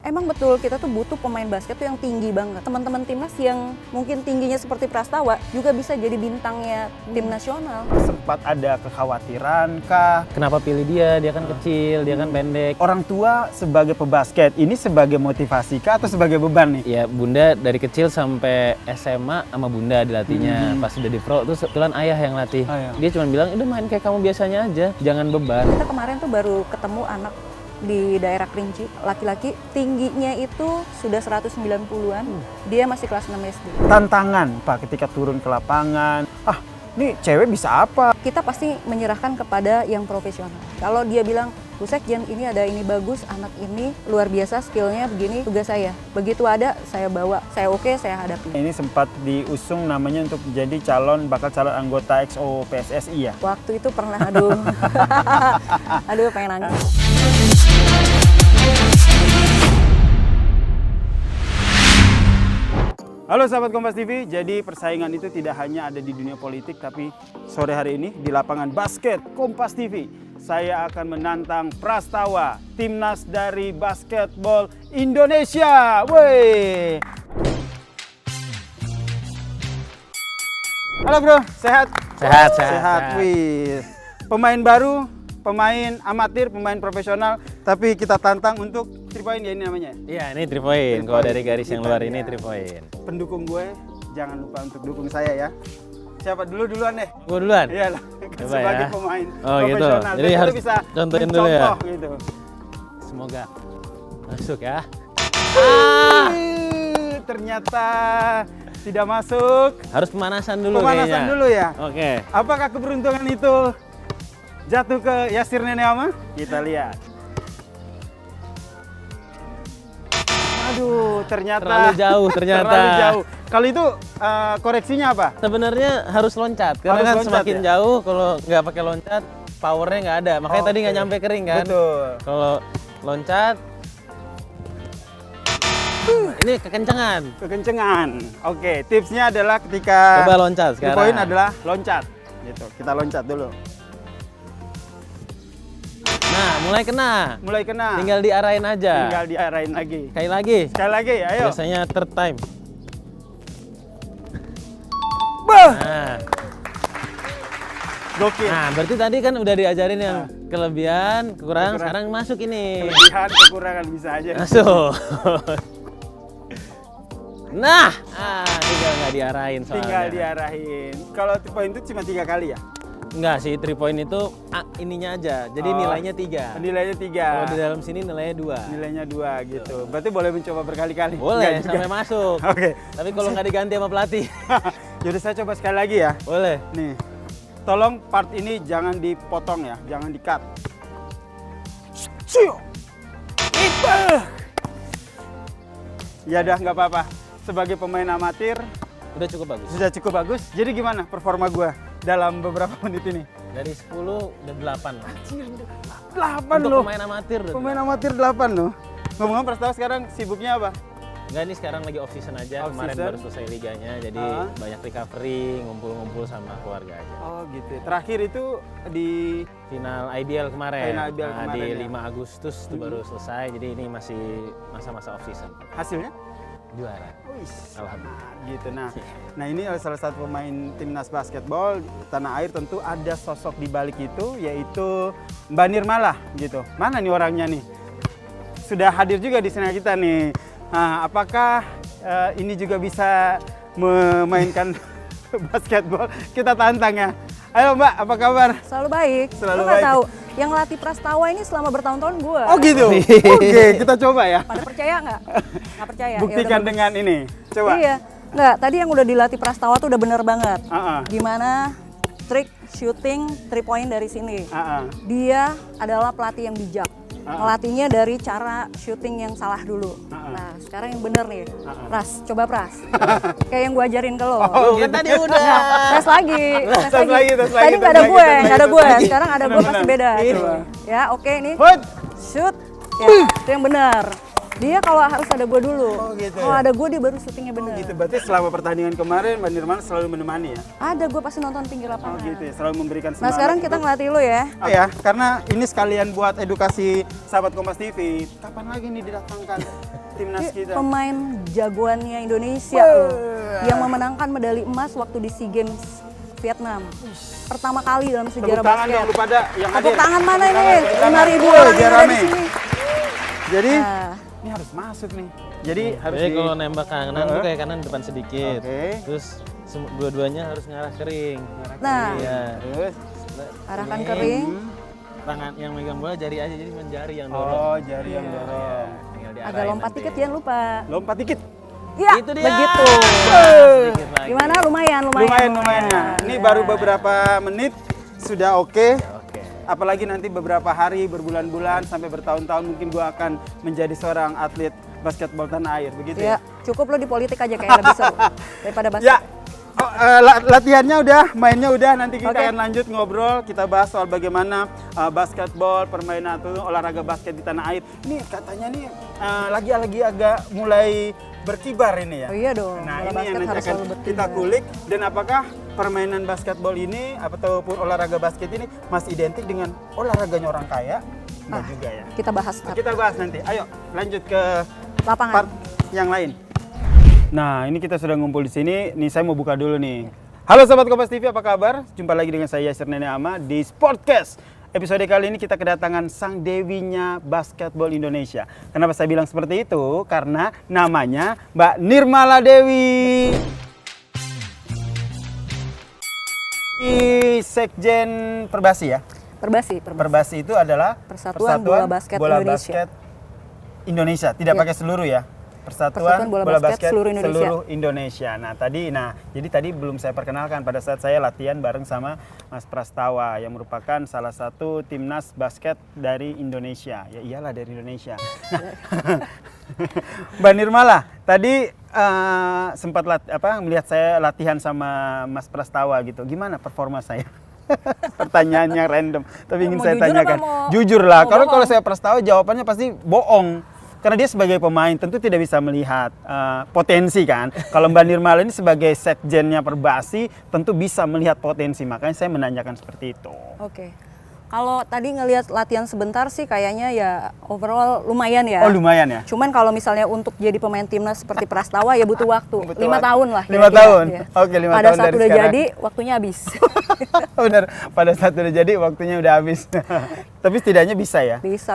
Emang betul, kita tuh butuh pemain basket tuh yang tinggi banget. Teman-teman timnas yang mungkin tingginya seperti Prastawa juga bisa jadi bintangnya tim nasional. Sempat ada kekhawatiran kah? Kenapa pilih dia? Dia kan kecil, dia kan pendek. Orang tua sebagai pebasket, ini sebagai motivasi kah atau sebagai beban nih? Ya bunda dari kecil sampai SMA sama bunda dilatihnya. Pas udah di pro tuh kebetulan ayah yang latih. Ayah. Dia cuma bilang, udah main kayak kamu biasanya aja, jangan beban. Kita kemarin tuh baru ketemu anak di daerah Kerinci, laki-laki tingginya itu sudah 190-an, dia masih kelas 6 SD. Tantangan Pak ketika turun ke lapangan, ini cewek bisa apa? Kita pasti menyerahkan kepada yang profesional. Kalau dia bilang, Bu Sekjen ini ada ini bagus, anak ini luar biasa skillnya begini, tugas saya. Begitu ada, saya bawa, saya oke, saya hadapi. Ini sempat diusung namanya untuk menjadi bakal calon anggota XO PSSI ya? Waktu itu pernah, aduh, aduh pengen nangis. Halo sahabat Kompas TV, jadi persaingan itu tidak hanya ada di dunia politik, tapi sore hari ini di lapangan basket Kompas TV, saya akan menantang Prastawa, timnas dari basketball Indonesia. Woi. Halo bro, sehat? Sehat. Wih. Pemain baru, pemain amatir, pemain profesional, tapi kita tantang untuk 3 point ya ini namanya. Iya, ini 3 point. Kalau dari garis yang luar ini 3 point. Pendukung gue, jangan lupa untuk dukung saya ya. Siapa duluan deh? Gue duluan? Iyalah, Coba sebagai ya. pemain Oh gitu. profesional. Jadi Kita harus bisa contohin dulu ya. mencontoh gitu. Semoga masuk ya. Ternyata tidak masuk. Harus pemanasan dulu Pemanasan kayaknya. dulu ya. Oke. Apakah keberuntungan itu jatuh ke Yasir Neneama? Kita lihat. Aduh, ternyata Terlalu jauh ternyata. Terlalu jauh. Kalau itu koreksinya apa? Sebenarnya harus loncat. Karena Harus kan loncat, semakin ya? jauh kalau nggak pakai loncat, powernya nggak ada. Makanya tadi nggak Oke. nyampe kering kan. Betul. Kalau loncat, ini kekencengan. Kekencengan. Oke, tipsnya adalah ketika Coba loncat sekarang. poin adalah loncat. Gitu. Kita loncat dulu. Nah, mulai kena. Mulai kena. Tinggal diarahin aja. Tinggal diarahin lagi. Sekali lagi. Sekali lagi, ayo. Biasanya third time. Bah! Nah, Gokil. nah, berarti tadi kan udah diajarin yang kelebihan, kekurangan, sekarang masuk ini. Kelebihan, kekurangan bisa aja. Masuk. Nah, tinggal nggak diarahin soalnya. Tinggal diarahin. Kalau poin itu cuma 3 kali ya? Enggak sih, 3 point itu ininya aja. Jadi Oh. nilainya 3. Nilainya 3. Kalau di dalam sini nilainya 2. Nilainya 2 gitu. Berarti boleh mencoba berkali-kali? Boleh, Nggak juga? sampai masuk. Oke. Tapi kalau nggak diganti sama pelatih. Yaudah saya coba sekali lagi ya. Boleh. Nih, tolong part ini jangan dipotong ya, jangan di-cut. Siu. Ya udah nggak apa-apa. Sebagai pemain amatir Udah cukup bagus. sudah cukup bagus. Jadi gimana performa gua dalam beberapa menit ini? Dari 10 udah 8 lah. 8 Untuk loh. pemain amatir. Pemain amatir 8 loh. Ngomong-ngomong Prastawa sekarang sibuknya apa? Enggak, ini sekarang lagi off season aja. Off Kemarin season? baru selesai liganya. Jadi banyak recovery, ngumpul-ngumpul sama keluarga aja. Oh gitu. Terakhir itu di Final IBL kemarin. Final IBL Nah, kemarin di ya. 5 Agustus itu baru selesai. Jadi ini masih masa-masa off season. hasilnya? Juara. Wih, Alhamdulillah. gitu. Nah ini adalah salah satu pemain timnas basketbol tanah air. Tentu ada sosok di balik itu, yaitu Mbak Nirmala gitu. Mana nih orangnya nih? Sudah hadir juga di sini kita nih. Nah, apakah ini juga bisa memainkan basketbol? Kita tantang ya. Ayo Mbak, apa kabar? Selalu baik. Selalu Lo nggak baik. tahu, yang latih Prastawa ini selama bertahun-tahun gue. Oh gitu. Oke, kita coba ya. Pada percaya nggak? Nggak percaya. Buktikan Yaudah, dengan ini. Coba. Iya. Nggak, tadi yang udah dilatih Prastawa tuh udah bener banget. Gimana trik shooting 3 point dari sini. Dia adalah pelatih yang bijak. Ngelatihnya dari cara shooting yang salah dulu. Nah, sekarang yang bener nih. Pras, coba Pras. Kayak yang gue ajarin ke lo. Oh, kan tadi udah. Tes lagi. Tes lagi. Tadi nggak ada gue, nggak ada gue. Sekarang ada gue pasti beda. Iya. Coba. Ya, oke nih. Hut. Shoot. Ya, itu yang benar. Dia kalau harus ada gue dulu. Oh, gitu Kalau ya? ada gue dia baru syutingnya bener. Gitu, berarti selama pertandingan kemarin Mbak Nirmala selalu menemani ya? Ada, gue pasti nonton pinggir Oh lapangan. gitu ya, selalu memberikan semangat. Nah sekarang kita ngelatih lu ya. Oh ya, karena ini sekalian buat edukasi sahabat Kompas TV. Kapan lagi nih didatangkan timnas Dia kita? pemain jagoannya Indonesia loh, yang memenangkan medali emas waktu di SEA Games Vietnam. Pertama kali dalam Tepuk sejarah tangan basket. dong lu pada yang hadir. Tepuk tangan mana ini? Tepuk tangan. 5.000 Woi, orang yang biar ada di rame. sini. Jadi Nah, ini harus masuk nih. Jadi harus Jadi di kalau nembak kanan tuh kayak kanan depan sedikit. Oke. Terus dua-duanya harus ngarah kering. Nah. Iya. terus. arahkan Ini. kering. Tangan yang megang bola jari aja, jadi cuma jari yang dorong. Oh, jari yang dorong. Tinggal Agak diarahin lompat nanti. dikit jangan lupa. Lompat dikit. Iya, Itu dia. begitu. Sedikit lagi. Gimana? Lumayan. Lumayan ya. Ini Ya. baru beberapa menit sudah oke. Oke. Apalagi nanti beberapa hari, berbulan-bulan sampai bertahun-tahun mungkin gua akan menjadi seorang atlet basketbol tanah air, begitu Ya, ya? cukup lo di politik aja kayaknya lebih seru daripada basket. Ya. Oh, latihannya udah, mainnya udah. Nanti kita Oke. akan lanjut ngobrol. Kita bahas soal bagaimana basketbol, permainan atau olahraga basket di tanah air. Ini katanya nih lagi agak mulai berkibar ini ya. Oh iya dong, Nah bola ini yang basket nanti harus akan selalu kita berkibar. kulik. Dan apakah permainan basketbol ini ataupun olahraga basket ini masih identik dengan olahraganya orang kaya? Enggak juga ya. Kita bahas Kita bahas nanti. Ayo lanjut ke lapangan. part yang lain. Nah, ini kita sudah ngumpul di sini. Nih saya mau buka dulu nih. Halo Sobat Kompas TV, apa kabar? Jumpa lagi dengan saya Yasir Nene Ama di Sportcast. Episode kali ini kita kedatangan sang dewinya basketbol Indonesia. Kenapa saya bilang seperti itu? Karena namanya Mbak Nirmala Dewi. Sekjen Perbasi ya. Perbasi. Perbasi itu adalah Persatuan Bola Basket Indonesia. Basket Indonesia. Tidak Ya. pakai seluruh ya. Persatuan Bola Basket seluruh Indonesia. Nah, jadi tadi belum saya perkenalkan pada saat saya latihan bareng sama Mas Prastawa yang merupakan salah satu timnas basket dari Indonesia. Ya iyalah dari Indonesia. Mbak Nirmala, tadi sempat melihat saya latihan sama Mas Prastawa gitu. Gimana performa saya? Pertanyaannya random, tapi ingin Mau saya jujur tanyakan. apa mau- Jujur lah, mau kalau bohong? saya Prastawa jawabannya pasti bohong. Karena dia sebagai pemain tentu tidak bisa melihat potensi kan. Kalau Mbak Nirmala ini sebagai sekjennya Perbasi tentu bisa melihat potensi. Makanya saya menanyakan seperti itu. Oke. Kalau tadi ngelihat latihan sebentar sih kayaknya ya overall lumayan ya. Oh lumayan ya? Cuman kalau misalnya untuk jadi pemain timnas seperti Prastawa ya butuh waktu. Butuh 5 waktu. tahun lah. 5 kira-kira, tahun? ya. Oke, 5 Pada tahun saat dari udah sekarang. jadi waktunya habis. Benar, pada saat udah jadi waktunya udah habis. Tapi setidaknya bisa ya? Bisa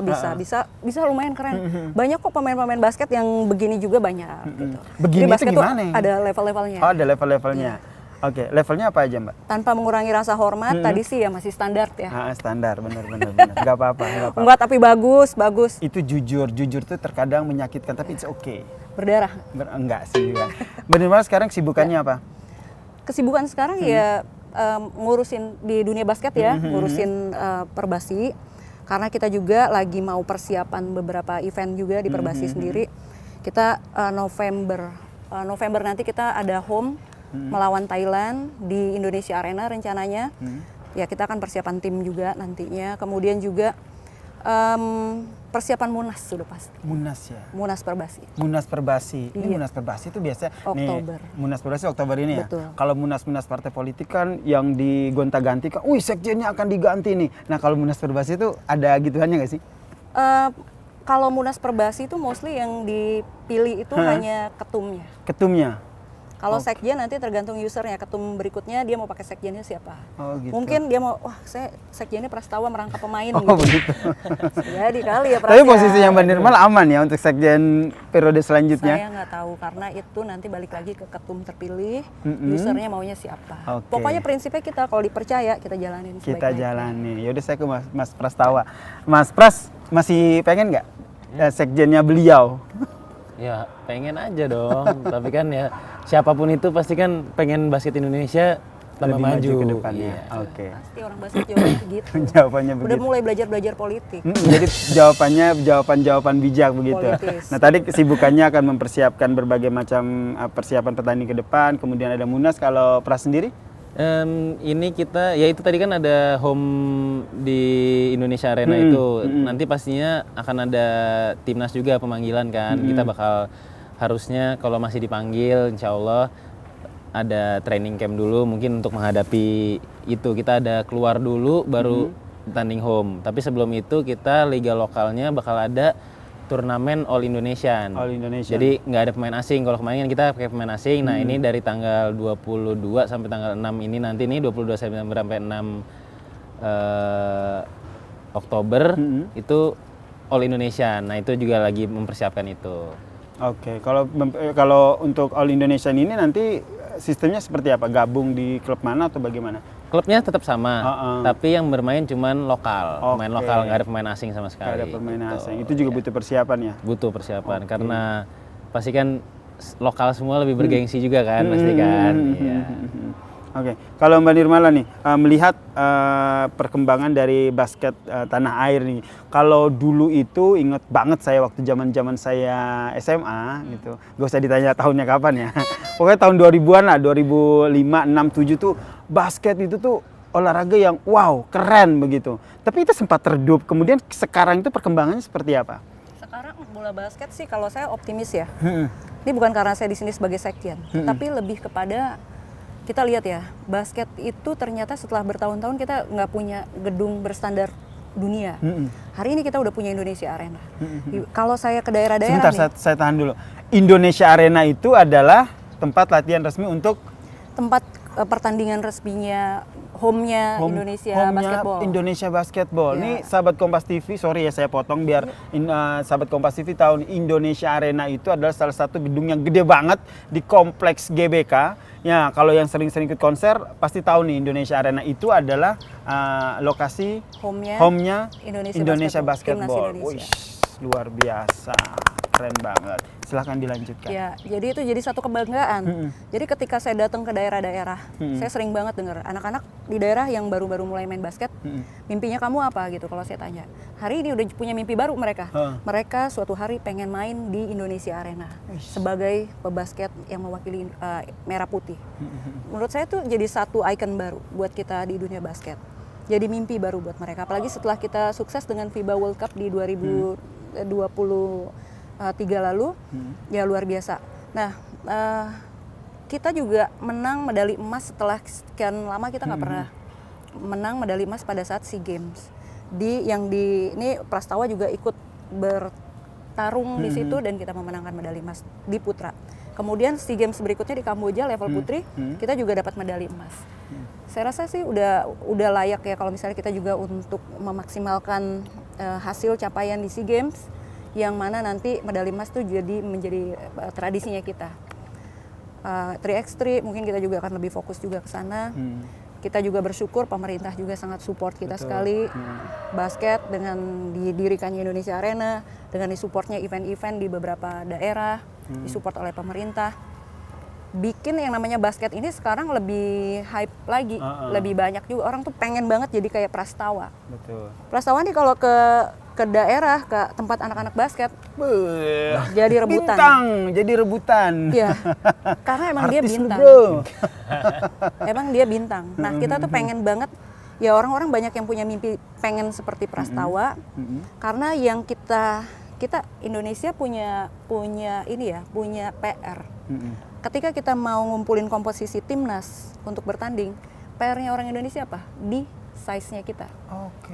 lumayan keren. Banyak kok pemain-pemain basket yang begini juga banyak gitu. Begini Jadi itu basket gimana? tuh ada level-levelnya. Oh ada level-levelnya. Oke, levelnya apa aja Mbak? Tanpa mengurangi rasa hormat, tadi sih ya masih standar ya. Standar, benar. Gak apa-apa. Enggak, tapi bagus. Itu jujur tuh terkadang menyakitkan, tapi it's okay. Berdarah. Enggak sih juga. Mbak Nirmala sekarang kesibukannya apa? Kesibukan sekarang ya ngurusin di dunia basket ya, ngurusin Perbasi. Karena kita juga lagi mau persiapan beberapa event juga di Perbasi sendiri. Kita November nanti kita ada home melawan Thailand di Indonesia Arena rencananya. Ya kita akan persiapan tim juga nantinya. Kemudian juga persiapan Munas sudah pasti. Munas ya? Munas Perbasi. Munas Perbasi. Ini Iya. Munas Perbasi itu biasa Oktober. nih. Munas Perbasi Oktober ini ya. Betul. Kalau munas partai politik kan yang digonta-ganti kan, sekjennya akan diganti nih. Nah, kalau Munas Perbasi itu ada gituannya nggak sih? Kalau Munas Perbasi itu mostly yang dipilih itu hanya ketumnya. Ketumnya. Kalau sekjen nanti tergantung usernya, ketum berikutnya dia mau pakai sekjennya siapa. Oh, gitu. Mungkin dia mau, saya sekjennya Prastawa merangkap pemain Oh, gitu. begitu. Jadi kali ya Tapi Pras, posisinya ya. Mbak Nirmala aman ya untuk sekjen periode selanjutnya? Saya nggak tahu karena itu nanti balik lagi ke ketum terpilih, usernya maunya siapa. Oke. Pokoknya prinsipnya kita kalau dipercaya kita jalanin Kita sebaik-baiknya. jalani. Yaudah saya ke Mas Prastawa. Mas Pras masih pengen nggak sekjennya beliau? Ya pengen aja dong. Tapi kan ya siapapun itu pasti kan pengen basket Indonesia tambah Lebih maju ke depannya. Iya. Oke. Pasti orang basket jawabannya gitu. Jawabannya Udah begitu. mulai belajar politik. Jadi jawabannya jawaban bijak begitu. Politis. Nah tadi kesibukannya akan mempersiapkan berbagai macam persiapan pertandingan ke depan. Kemudian ada Munas. Kalau Pras sendiri? Ini kita, ya itu tadi kan ada home di Indonesia Arena itu. Nanti pastinya akan ada timnas juga pemanggilan kan. Kita bakal harusnya kalau masih dipanggil, insya Allah ada training camp dulu mungkin untuk menghadapi itu. Kita ada keluar dulu baru tanding home. Tapi sebelum itu kita liga lokalnya bakal ada turnamen All Indonesian. All Indonesian. Jadi nggak ada pemain asing. Kalau kemarin kan kita pakai pemain asing. Nah, ini dari tanggal 22 sampai tanggal 6 ini nanti nih 22 September sampai 6 Oktober itu All Indonesian. Nah, itu juga lagi mempersiapkan itu. Oke, kalau untuk All Indonesian ini nanti sistemnya seperti apa? Gabung di klub mana atau bagaimana? Klubnya tetap sama, tapi yang bermain cuman lokal, pemain lokal, nggak ada pemain asing sama sekali. Nggak ada pemain asing, itu juga butuh persiapan ya? Butuh persiapan, karena pasti kan lokal semua lebih bergengsi juga kan, pasti kan. Iya. Oke, kalau Mbak Nirmala nih melihat perkembangan dari basket tanah air nih, kalau dulu itu inget banget saya waktu zaman saya SMA gitu, gak usah ditanya tahunnya kapan ya, pokoknya tahun 2000-an lah, 2005, 6, 7 tuh basket itu tuh olahraga yang wow keren begitu. Tapi itu sempat redup, kemudian sekarang itu perkembangannya seperti apa? Sekarang bola basket sih kalau saya optimis ya. Ini bukan karena saya di sini sebagai sekjen, tapi lebih kepada kita lihat ya, basket itu ternyata setelah bertahun-tahun kita nggak punya gedung berstandar dunia. Hari ini kita udah punya Indonesia Arena. Kalau saya ke daerah-daerah sebentar, saya tahan dulu. Indonesia Arena itu adalah tempat latihan resmi untuk tempat pertandingan resminya home-nya Indonesia Basketball. Indonesia Basketball. Ya. Nih sahabat Kompas TV, sorry ya saya potong biar sahabat Kompas TV tahu Indonesia Arena itu adalah salah satu gedung yang gede banget di kompleks GBK. Ya, kalau yang sering-sering ikut konser pasti tahu nih Indonesia Arena itu adalah lokasi home-nya Indonesia Basketball. Wih, luar biasa. Keren banget. Silahkan dilanjutkan. Ya, jadi itu jadi satu kebanggaan. Jadi ketika saya datang ke daerah-daerah, saya sering banget dengar anak-anak di daerah yang baru-baru mulai main basket, mimpinya kamu apa gitu kalau saya tanya. Hari ini udah punya mimpi baru mereka. Mereka suatu hari pengen main di Indonesia Arena sebagai pebasket yang mewakili merah putih. Menurut saya tuh jadi satu ikon baru buat kita di dunia basket. Jadi mimpi baru buat mereka. Apalagi setelah kita sukses dengan FIBA World Cup di 2023 lalu, ya luar biasa. Nah, kita juga menang medali emas setelah sekian lama kita nggak pernah menang medali emas pada saat SEA Games. Ini Prastawa juga ikut bertarung di situ dan kita memenangkan medali emas di putra. Kemudian SEA Games berikutnya di Kamboja level putri, kita juga dapat medali emas. Saya rasa sih udah layak ya kalau misalnya kita juga untuk memaksimalkan hasil capaian di SEA Games, yang mana nanti medali emas itu menjadi tradisinya kita. 3x3 mungkin kita juga akan lebih fokus juga ke sana. Kita juga bersyukur pemerintah juga sangat support kita sekali. Basket dengan didirikannya Indonesia Arena, dengan disupportnya event-event di beberapa daerah, disupport oleh pemerintah. Bikin yang namanya basket ini sekarang lebih hype lagi, lebih banyak juga orang tuh pengen banget jadi kayak Prastawa. Betul. Prastawa nih kalau ke daerah, ke tempat anak-anak basket, jadi rebutan. Jadi rebutan. Iya, karena emang dia Artis bintang. bro. Emang dia bintang. Nah, kita tuh pengen banget, ya orang-orang banyak yang punya mimpi pengen seperti Prastawa, karena yang kita Indonesia punya PR. Ketika kita mau ngumpulin komposisi timnas untuk bertanding, PR-nya orang Indonesia apa? Di size-nya kita.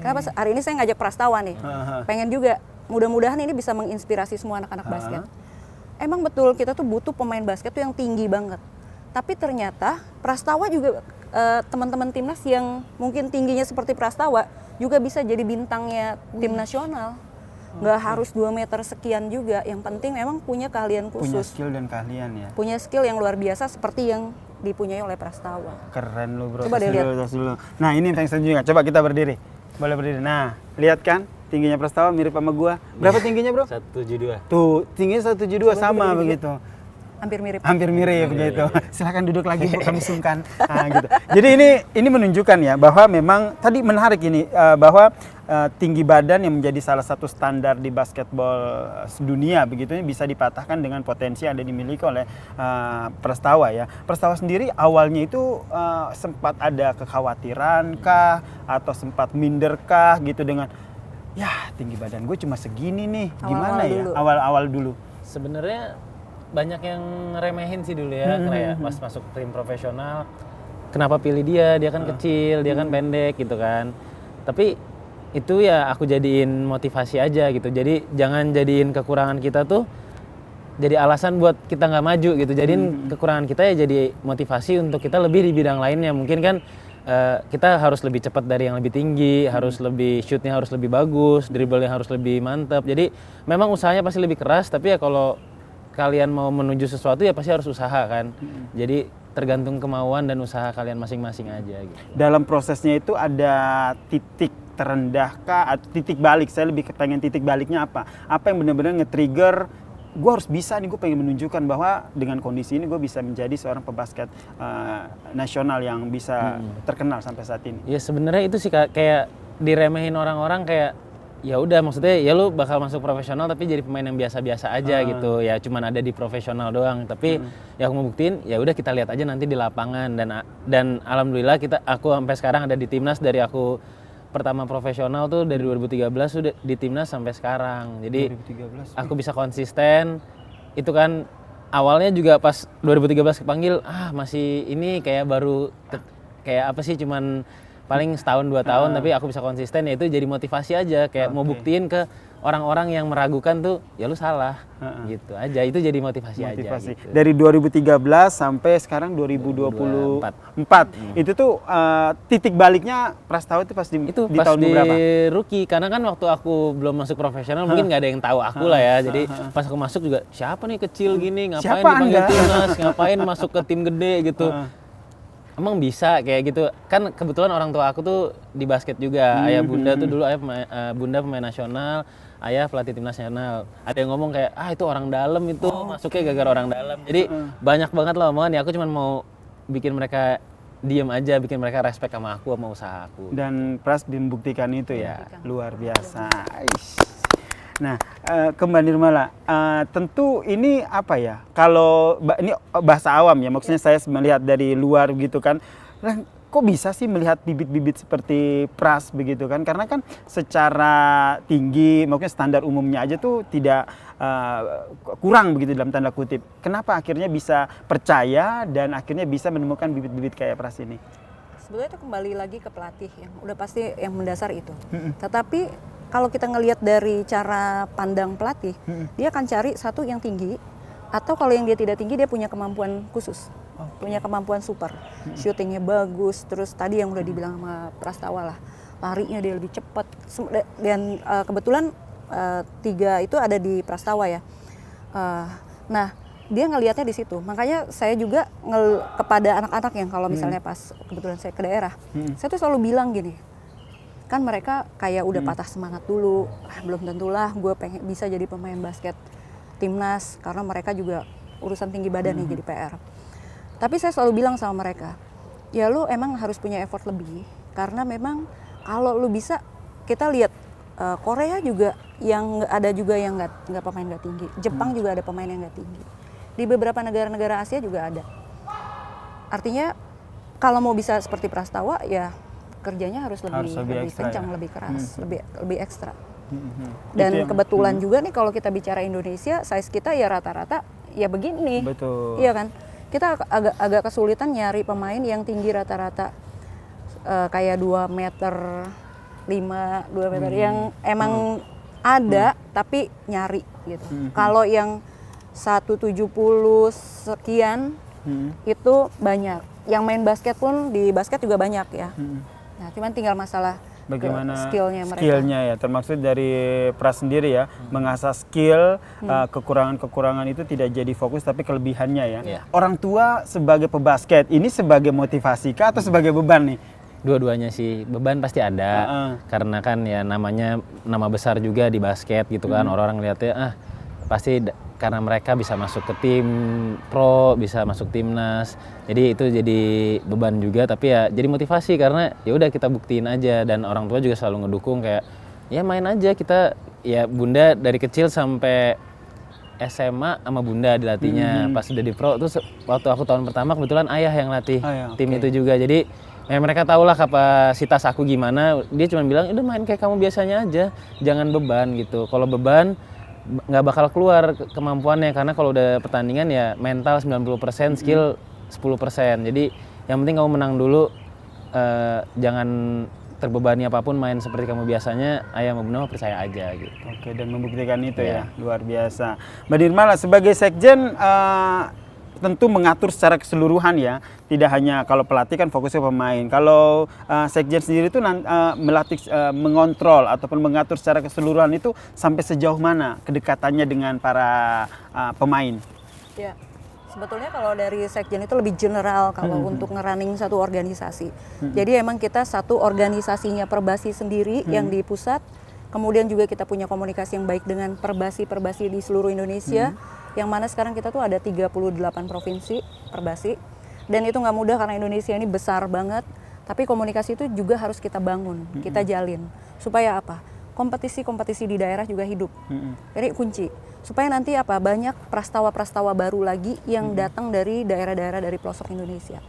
Kenapa hari ini saya ngajak Prastawa nih, pengen juga, mudah-mudahan ini bisa menginspirasi semua anak-anak basket. Emang betul kita tuh butuh pemain basket tuh yang tinggi banget. Tapi ternyata Prastawa juga teman-teman timnas yang mungkin tingginya seperti Prastawa juga bisa jadi bintangnya tim nasional. Nggak harus 2 meter sekian juga, yang penting memang punya keahlian khusus. Punya skill dan keahlian ya. Punya skill yang luar biasa seperti yang dipunyai oleh Prastawa. Keren lu bro. Coba dilihat. Dulu. Nah ini yang selanjutnya, coba kita berdiri. Boleh berdiri. Nah, lihat kan tingginya Prastawa mirip sama gua. Berapa tingginya bro? 172. Tuh, tingginya 172 sama begitu. Hampir mirip gitu. Silakan duduk lagi Bu, kami sungkan. Nah, gitu. Jadi ini menunjukkan ya bahwa memang tadi menarik ini bahwa tinggi badan yang menjadi salah satu standar di basketball dunia begitu ini bisa dipatahkan dengan potensi yang ada dimiliki oleh Prastawa ya. Prastawa sendiri awalnya itu sempat ada kekhawatiran kah atau sempat minder kah gitu dengan ya tinggi badan gue cuma segini nih, gimana ya awal-awal dulu? Sebenarnya banyak yang ngeremehin sih dulu ya, kayak pas masuk tim profesional, kenapa pilih dia kan kecil, dia kan pendek gitu kan. Tapi itu ya aku jadiin motivasi aja gitu, jadi jangan jadiin kekurangan kita tuh jadi alasan buat kita nggak maju gitu, jadiin kekurangan kita ya jadi motivasi untuk kita lebih di bidang lainnya. Mungkin kan kita harus lebih cepat dari yang lebih tinggi, harus lebih shootnya harus lebih bagus, dribblenya harus lebih mantap. Jadi memang usahanya pasti lebih keras, tapi ya kalau kalian mau menuju sesuatu ya pasti harus usaha kan. Jadi tergantung kemauan dan usaha kalian masing-masing aja gitu. Dalam prosesnya itu ada titik terendah kah atau titik balik? Saya lebih kepengen titik baliknya apa? Apa yang benar-benar nge-trigger gue harus bisa nih, gue pengen menunjukkan bahwa dengan kondisi ini gue bisa menjadi seorang pebasket nasional yang bisa terkenal sampai saat ini. Ya sebenarnya itu sih kayak diremehin orang-orang, kayak ya udah maksudnya ya lu bakal masuk profesional tapi jadi pemain yang biasa-biasa aja gitu ya, cuman ada di profesional doang. Tapi ya aku mau buktiin ya udah kita lihat aja nanti di lapangan. Dan alhamdulillah aku sampai sekarang ada di timnas. Dari aku pertama profesional tuh dari 2013 sudah di timnas sampai sekarang. Jadi 2013 aku bisa konsisten. Itu kan awalnya juga pas 2013 kepanggil masih ini kayak baru kayak apa sih, cuman paling setahun 2 tahun, tapi aku bisa konsisten. Ya itu jadi motivasi aja, kayak mau buktiin ke orang-orang yang meragukan tuh ya lu salah gitu aja. Itu jadi motivasi aja gitu. Dari 2013 sampai sekarang 2024 itu tuh titik baliknya Prastawa itu pas di pas tahun di berapa? Rookie, karena kan waktu aku belum masuk profesional mungkin nggak ada yang tahu aku lah ya. Jadi pas aku masuk juga siapa nih kecil gini, ngapain dipanggil timnas, ngapain masuk ke tim gede gitu. Emang bisa kayak gitu kan. Kebetulan orang tua aku tuh di basket juga. Ayah bunda tuh dulu bunda pemain nasional, ayah pelatih tim nasional. Ada yang ngomong kayak itu orang dalam itu masuknya gara-gara orang dalam. Jadi banyak banget lah omongan. Ya aku cuma mau bikin mereka diem aja, bikin mereka respect sama aku, sama usaha aku. Dan Pras membuktikan itu ya, luar biasa. Nah, ke Mbak Nirmala, tentu ini apa ya, kalau ini bahasa awam ya, maksudnya saya melihat dari luar gitu kan, kok bisa sih melihat bibit-bibit seperti Pras begitu kan, karena kan secara tinggi, maksudnya standar umumnya aja tuh tidak kurang begitu dalam tanda kutip. Kenapa akhirnya bisa percaya dan akhirnya bisa menemukan bibit-bibit kayak Pras ini? Sebetulnya itu kembali lagi ke pelatih yang udah pasti yang mendasar itu. Tetapi kalau kita ngelihat dari cara pandang pelatih, dia akan cari satu yang tinggi, atau kalau yang dia tidak tinggi dia punya kemampuan khusus, punya kemampuan super, shootingnya bagus, terus tadi yang udah dibilang sama Prastawa lah, larinya dia lebih cepat, dan kebetulan 3 itu ada di Prastawa ya. Nah dia ngelihatnya di situ, makanya saya juga kepada anak-anak yang kalau misalnya pas kebetulan saya ke daerah, saya tuh selalu bilang gini. Kan mereka kayak udah patah semangat dulu, belum tentulah gue pengen bisa jadi pemain basket timnas karena mereka juga urusan tinggi badan nih jadi PR. Tapi saya selalu bilang sama mereka, ya lu emang harus punya effort lebih, karena memang kalau lu bisa, kita lihat Korea juga yang ada juga yang nggak pemain nggak tinggi, Jepang juga ada pemain yang nggak tinggi, di beberapa negara-negara Asia juga ada. Artinya kalau mau bisa seperti Prastawa ya kerjanya harus lebih kencang, lebih keras, lebih ekstra. Dan kebetulan juga nih kalau kita bicara Indonesia, size kita ya rata-rata ya begini. Betul. Iya kan? Kita agak kesulitan nyari pemain yang tinggi rata-rata kayak 2 meter 5, 2 meter yang emang ada tapi nyari gitu. Kalau yang 170 sekian itu banyak. Yang main basket pun di basket juga banyak ya. Nah, cuman tinggal masalah bagaimana skillnya mereka. Skillnya ya, termaksud dari Pras sendiri ya, mengasah skill, kekurangan-kekurangan itu tidak jadi fokus tapi kelebihannya ya. Orang tua sebagai pebasket ini sebagai motivasi kah atau sebagai beban nih? Dua-duanya sih, beban pasti ada, karena kan ya namanya nama besar juga di basket gitu kan, orang-orang ngeliatnya pasti karena mereka bisa masuk ke tim pro, bisa masuk timnas. Jadi itu jadi beban juga, tapi ya jadi motivasi karena ya udah kita buktiin aja, dan orang tua juga selalu ngedukung kayak ya main aja kita. Ya Bunda dari kecil sampai SMA sama Bunda dilatihnya. Pas udah di pro tuh waktu aku tahun pertama kebetulan ayah yang latih tim itu juga. Jadi ya mereka tahulah kapasitas aku gimana. Dia cuma bilang udah main kayak kamu biasanya aja, jangan beban gitu. Kalau beban nggak bakal keluar kemampuannya, karena kalau udah pertandingan ya mental 90%, skill 10%. Jadi yang penting kamu menang dulu, jangan terbebani apapun, main seperti kamu biasanya, ayah sama Bunda percaya aja gitu. Oke, dan membuktikan itu ya, luar biasa. Mbak Nirmala sebagai sekjen tentu mengatur secara keseluruhan ya, tidak hanya kalau pelatih kan fokusnya pemain. Kalau sekjen sendiri itu melatih, mengontrol ataupun mengatur secara keseluruhan itu sampai sejauh mana kedekatannya dengan para pemain? Ya. Sebetulnya kalau dari sekjen itu lebih general kalau untuk ngerunning satu organisasi. Jadi emang kita satu organisasinya Perbasi sendiri yang di pusat, kemudian juga kita punya komunikasi yang baik dengan perbasi-perbasi di seluruh Indonesia, yang mana sekarang kita tuh ada 38 provinsi Perbasi, dan itu nggak mudah karena Indonesia ini besar banget, tapi komunikasi itu juga harus kita bangun, kita jalin, supaya apa? Kompetisi-kompetisi di daerah juga hidup. Jadi kunci supaya nanti apa, banyak prastawa-prastawa baru lagi yang datang dari daerah-daerah dari pelosok Indonesia.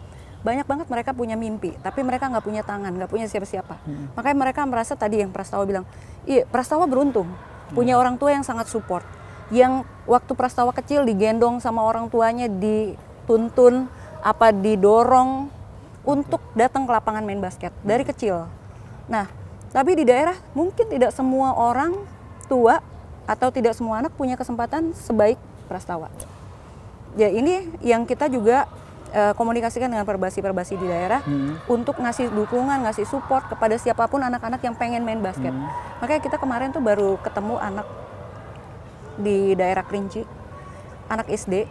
Banyak banget mereka punya mimpi, tapi mereka nggak punya tangan, nggak punya siapa-siapa. Makanya mereka merasa tadi yang prastawa bilang, iya prastawa beruntung, punya orang tua yang sangat support, yang waktu prastawa kecil digendong sama orang tuanya, dituntun, didorong untuk datang ke lapangan main basket dari kecil. Nah, tapi di daerah mungkin tidak semua orang tua atau tidak semua anak punya kesempatan sebaik prastawa. Ya ini yang kita juga komunikasikan dengan perbasi-perbasi di daerah untuk ngasih dukungan, ngasih support kepada siapapun anak-anak yang pengen main basket. Makanya kita kemarin tuh baru ketemu anak di daerah Kerinci, anak SD,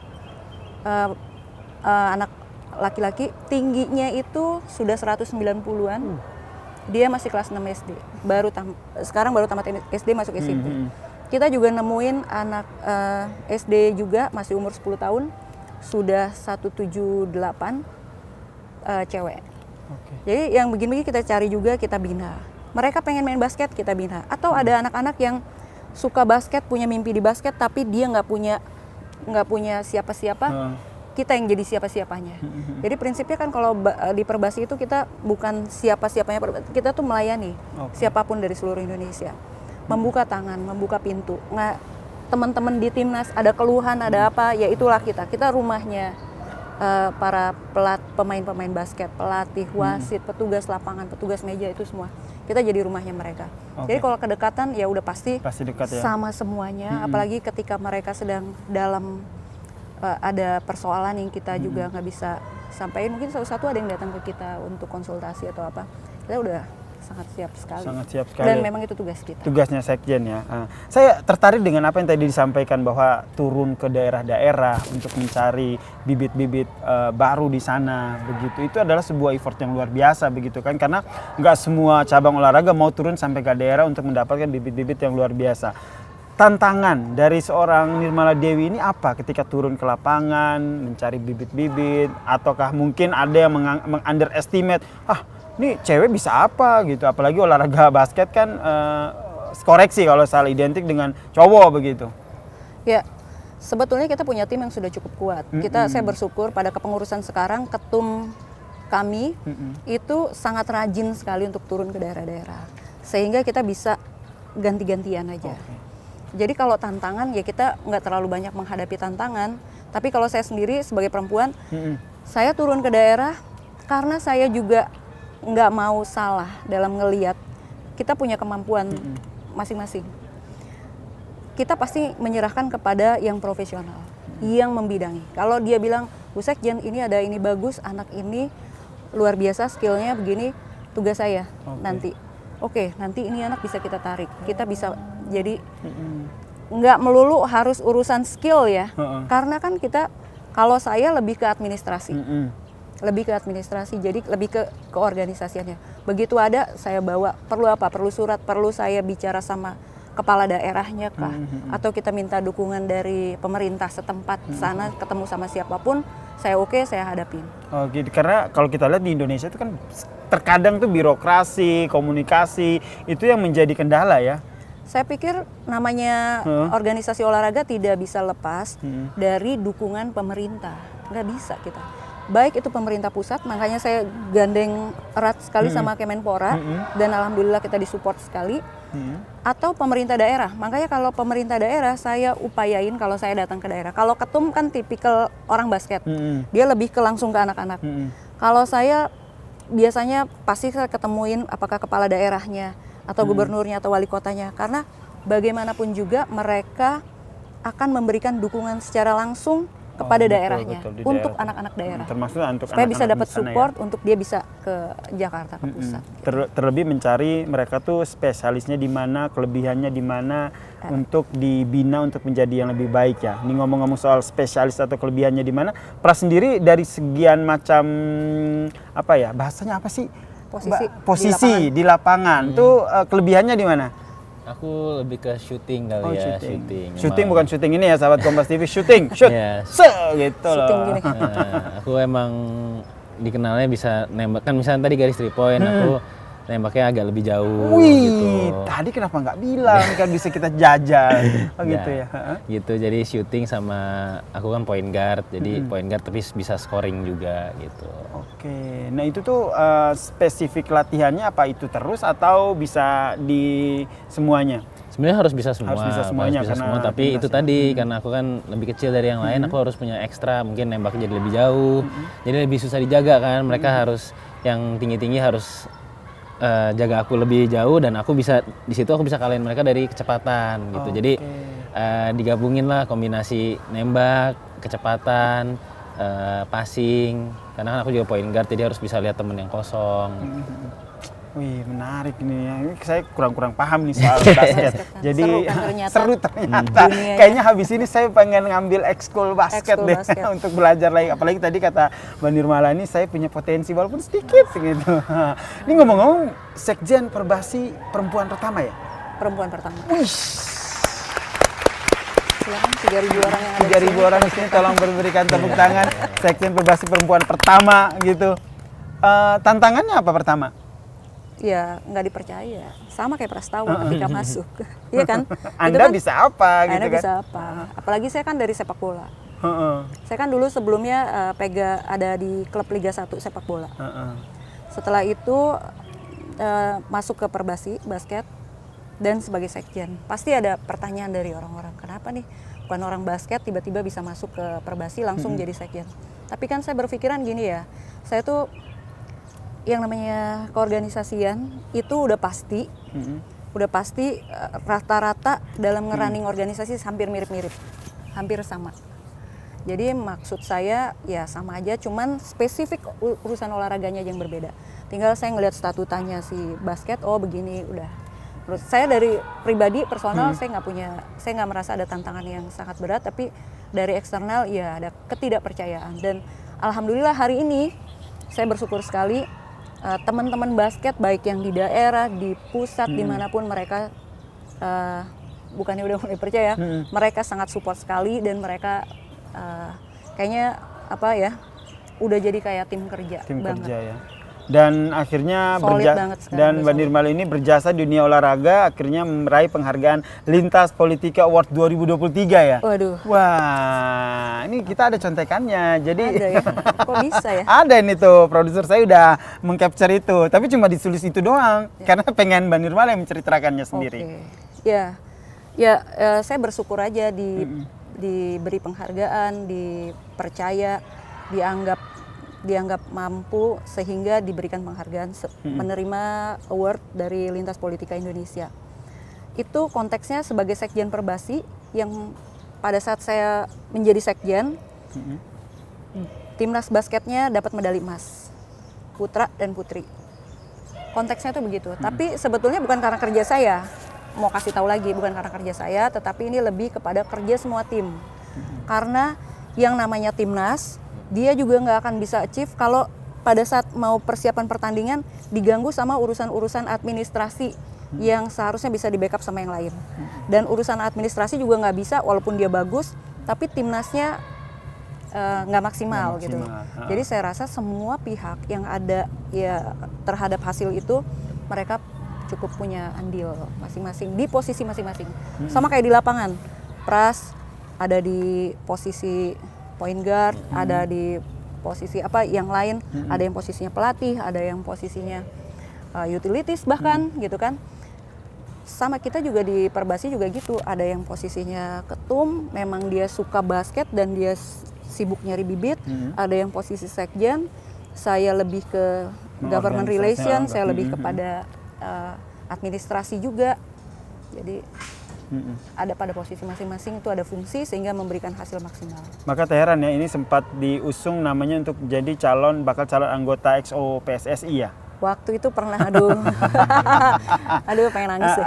anak laki-laki, tingginya itu sudah 190-an. Dia masih kelas 6 SD, sekarang baru tamat SD masuk SMP. Kita juga nemuin anak SD juga masih umur 10 tahun, sudah 178 cewek. Jadi yang begini-begini kita cari juga, kita bina. Mereka pengen main basket, kita bina. Atau ada anak-anak yang suka basket, punya mimpi di basket, tapi dia nggak punya siapa-siapa. Kita yang jadi siapa-siapanya. Jadi prinsipnya kan kalau di Perbasi itu kita bukan siapa-siapanya, kita tuh melayani siapapun dari seluruh Indonesia. Membuka tangan, membuka pintu. Nggak, teman-teman di timnas ada keluhan, ada apa, ya itulah kita. Kita rumahnya para pemain-pemain basket, pelatih, wasit, petugas lapangan, petugas meja, itu semua. Kita jadi rumahnya mereka. Jadi kalau kedekatan ya udah pasti dekat, ya? Sama semuanya, apalagi ketika mereka sedang dalam ada persoalan yang kita juga nggak bisa sampaikan, mungkin satu-satu ada yang datang ke kita untuk konsultasi atau apa, kita udah sangat siap sekali. Sangat siap sekali. Dan memang itu tugas kita. Tugasnya sekjen ya. Saya tertarik dengan apa yang tadi disampaikan bahwa turun ke daerah-daerah untuk mencari bibit-bibit baru di sana, begitu. Itu adalah sebuah effort yang luar biasa, begitu kan? Karena nggak semua cabang olahraga mau turun sampai ke daerah untuk mendapatkan bibit-bibit yang luar biasa. Tantangan dari seorang Nirmala Dewi ini apa ketika turun ke lapangan mencari bibit-bibit, ataukah mungkin ada yang meng-underestimate, ini cewek bisa apa gitu, apalagi olahraga basket kan koreksi kalau salah identik dengan cowok begitu. Ya, sebetulnya kita punya tim yang sudah cukup kuat. Saya bersyukur pada kepengurusan sekarang, ketum kami itu sangat rajin sekali untuk turun ke daerah-daerah, sehingga kita bisa ganti-gantian aja. Jadi kalau tantangan ya kita nggak terlalu banyak menghadapi tantangan, tapi kalau saya sendiri sebagai perempuan, saya turun ke daerah karena saya juga nggak mau salah dalam ngelihat kita punya kemampuan masing-masing. Kita pasti menyerahkan kepada yang profesional, yang membidangi. Kalau dia bilang, Bu Sekjen ini ada ini bagus, anak ini luar biasa skillnya begini, tugas saya nanti. Oke, nanti ini anak bisa kita tarik, kita bisa jadi nggak melulu harus urusan skill ya, karena kan kita, kalau saya lebih ke administrasi. Lebih ke administrasi, jadi lebih ke keorganisasiannya. Begitu ada, saya bawa, perlu apa, perlu surat, perlu saya bicara sama kepala daerahnya kah, atau kita minta dukungan dari pemerintah setempat sana, ketemu sama siapapun, saya oke, saya hadapin. Oh gitu, karena kalau kita lihat di Indonesia itu kan terkadang tuh birokrasi, komunikasi itu yang menjadi kendala ya. Saya pikir namanya organisasi olahraga tidak bisa lepas dari dukungan pemerintah, nggak bisa kita. Baik itu pemerintah pusat, makanya saya gandeng erat sekali sama Kemenpora, dan alhamdulillah kita disupport sekali. Atau pemerintah daerah, makanya kalau pemerintah daerah saya upayain kalau saya datang ke daerah. Kalau ketum kan tipikal orang basket, dia lebih ke langsung ke anak-anak. Kalau saya biasanya pasti saya ketemuin apakah kepala daerahnya atau gubernurnya atau wali kotanya, karena bagaimanapun juga mereka akan memberikan dukungan secara langsung kepada daerahnya, untuk anak-anak daerah, termasuk untuk supaya bisa anak-anak dapat di sana support ya. untuk dia bisa ke Jakarta, ke pusat. Terlebih mencari mereka tuh spesialisnya di mana, kelebihannya di mana, untuk dibina untuk menjadi yang lebih baik ya. Ini ngomong-ngomong soal spesialis atau kelebihannya di mana, Pras sendiri dari sekian macam apa ya, bahasanya apa sih? Posisi di lapangan tuh kelebihannya di mana? Aku lebih ke shooting kali ya, Shooting bukan shooting ini ya sahabat Kompas TV, shooting, shoot, gitu loh. Aku emang dikenalnya bisa nembak, kan misalnya tadi garis 3 point, aku nembaknya agak lebih jauh. Wih, gitu. Tadi kenapa nggak bilang kan bisa kita jajal, gitu ya? Gitu, jadi shooting sama aku kan point guard, jadi point guard tapi bisa scoring juga gitu. Oke, nah itu tuh spesifik latihannya apa itu terus atau bisa di semuanya? Sebenarnya harus bisa semua, semuanya, tapi itu tadi karena aku kan lebih kecil dari yang lain, aku harus punya ekstra, mungkin nembaknya jadi lebih jauh, jadi lebih susah dijaga kan. Mereka harus yang tinggi-tinggi harus jaga aku lebih jauh, dan aku bisa di situ aku bisa kalahin mereka dari kecepatan gitu. Jadi digabungin lah kombinasi nembak, kecepatan, passing. Karena kan aku juga point guard, jadi harus bisa lihat temen yang kosong. Wih, menarik nih ya. Ini saya kurang paham nih soal basket. Jadi seru ternyata. Kayaknya habis ini saya pengen ngambil ekskul basket deh untuk belajar lagi. Apalagi tadi kata Mbak Nirmala ini saya punya potensi walaupun sedikit gitu. Ini ngomong-ngomong, Sekjen Perbasi perempuan pertama ya? Perempuan pertama. Wih. Silakan 3.000 orang yang ada 3.000 orang di sini tolong berikan tepuk tangan. Sekjen Perbasi perempuan pertama gitu. Tantangannya apa pertama? Ya nggak dipercaya, sama kayak Prastawa ketika masuk, iya kan? Anda kan, bisa apa gitu Anda kan? bisa apa? Apalagi saya kan dari sepak bola. Saya kan dulu sebelumnya ada di klub Liga 1 sepak bola. Setelah itu masuk ke Perbasi basket dan sebagai sekjen. Pasti ada pertanyaan dari orang-orang, kenapa nih bukan orang basket tiba-tiba bisa masuk ke Perbasi langsung jadi sekjen? Tapi kan saya berpikiran gini ya, saya tuh yang namanya keorganisasian itu udah pasti, rata-rata dalam ngerunning organisasi hampir mirip-mirip, hampir sama. Jadi maksud saya ya sama aja, cuman spesifik urusan olahraganya yang berbeda. Tinggal saya ngelihat statutanya si basket, oh begini udah. Menurut saya dari pribadi personal saya nggak merasa ada tantangan yang sangat berat, tapi dari eksternal ya ada ketidakpercayaan. Dan alhamdulillah hari ini saya bersyukur sekali. Teman-teman basket baik yang di daerah, di pusat, dimanapun mereka bukannya udah mulai percaya, mereka sangat support sekali dan mereka kayaknya udah jadi kayak tim kerja banget. Ya. Dan akhirnya Mbak Nirmala ini berjasa di dunia olahraga, akhirnya meraih penghargaan Lintas Politika Award 2023 ya. Waduh. Wah, ini kita ada contekannya. Jadi ada ya? Kok bisa ya? Ada ini tuh, produser saya udah mengcapture itu, tapi cuma ditulis itu doang karena pengen Mbak Nirmala yang menceritakannya sendiri. Ya, saya bersyukur aja diberi penghargaan, dipercaya, dianggap mampu sehingga diberikan penghargaan, menerima award dari Lintas Politika Indonesia. Itu konteksnya sebagai sekjen Perbasi yang pada saat saya menjadi sekjen, timnas basketnya dapat medali emas, putra dan putri. Konteksnya itu begitu. Tapi sebetulnya bukan karena kerja saya, mau kasih tahu lagi, bukan karena kerja saya, tetapi ini lebih kepada kerja semua tim. Karena yang namanya timnas, dia juga nggak akan bisa achieve kalau pada saat mau persiapan pertandingan diganggu sama urusan-urusan administrasi yang seharusnya bisa di backup sama yang lain. Dan urusan administrasi juga nggak bisa, walaupun dia bagus, tapi timnasnya nggak maksimal gitu. Jadi saya rasa semua pihak yang ada ya terhadap hasil itu mereka cukup punya andil masing-masing di posisi masing-masing. Sama kayak di lapangan, Pras ada di posisi point guard, ada di posisi apa yang lain, ada yang posisinya pelatih, ada yang posisinya utilities bahkan gitu kan. Sama kita juga di Perbasi juga gitu, ada yang posisinya ketum, memang dia suka basket dan dia sibuk nyari bibit, ada yang posisi sekjen, saya lebih ke government relations, saya lebih kepada administrasi juga. Jadi ada pada posisi masing-masing itu ada fungsi sehingga memberikan hasil maksimal. Maka tak heran ya, ini sempat diusung namanya untuk jadi bakal calon anggota XO PSSI ya? Waktu itu pernah, aduh, aduh pengen nangis ya.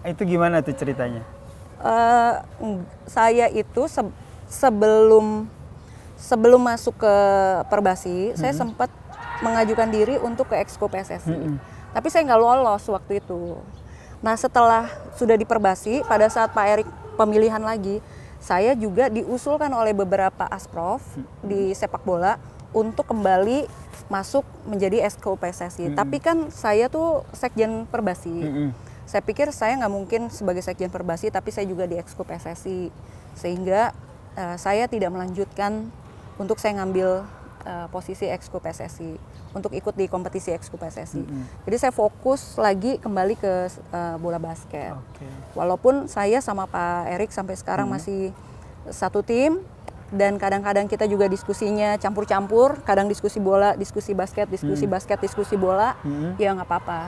Itu gimana tuh ceritanya? Saya itu sebelum masuk ke Perbasi, saya sempat mengajukan diri untuk ke Exco PSSI. Tapi saya nggak lolos waktu itu. Nah setelah sudah di Perbasi, pada saat Pak Erik pemilihan lagi, saya juga diusulkan oleh beberapa asprof di sepak bola untuk kembali masuk menjadi Exco PSSI. Tapi kan saya tuh sekjen Perbasi. Saya pikir saya nggak mungkin sebagai sekjen Perbasi, tapi saya juga di Exco PSSI. Sehingga saya tidak melanjutkan untuk saya ngambil posisi Exco PSSI untuk ikut di kompetisi Exco PSSI. Jadi saya fokus lagi kembali ke bola basket. Walaupun saya sama Pak Erik sampai sekarang masih satu tim dan kadang-kadang kita juga diskusinya campur-campur, kadang diskusi bola, diskusi basket, diskusi bola, ya nggak apa-apa.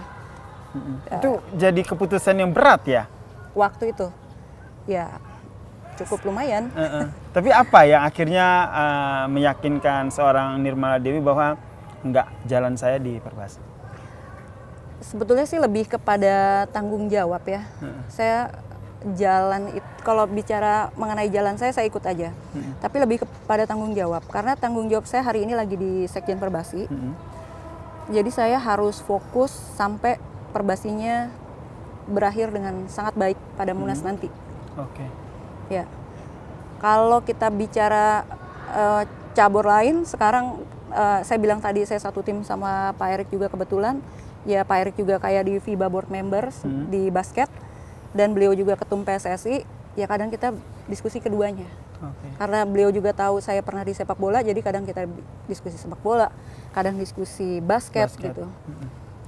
Itu jadi keputusan yang berat ya? Waktu itu, ya cukup lumayan. Tapi apa yang akhirnya meyakinkan seorang Nirmala Dewi bahwa enggak, jalan saya di Perbasi? Sebetulnya sih lebih kepada tanggung jawab ya. Saya jalan, kalau bicara mengenai jalan saya ikut aja. Tapi lebih kepada tanggung jawab. Karena tanggung jawab saya hari ini lagi di Sekjen Perbasi. Jadi saya harus fokus sampai Perbasinya berakhir dengan sangat baik pada Munas nanti. Ya, kalau kita bicara cabur lain, sekarang saya bilang tadi saya satu tim sama Pak Erik juga kebetulan. Ya Pak Erik juga kayak di FIBA Board Members di basket, dan beliau juga ketum PSSI. Ya kadang kita diskusi keduanya. Karena beliau juga tahu saya pernah di sepak bola, jadi kadang kita diskusi sepak bola, kadang diskusi basket. Gitu.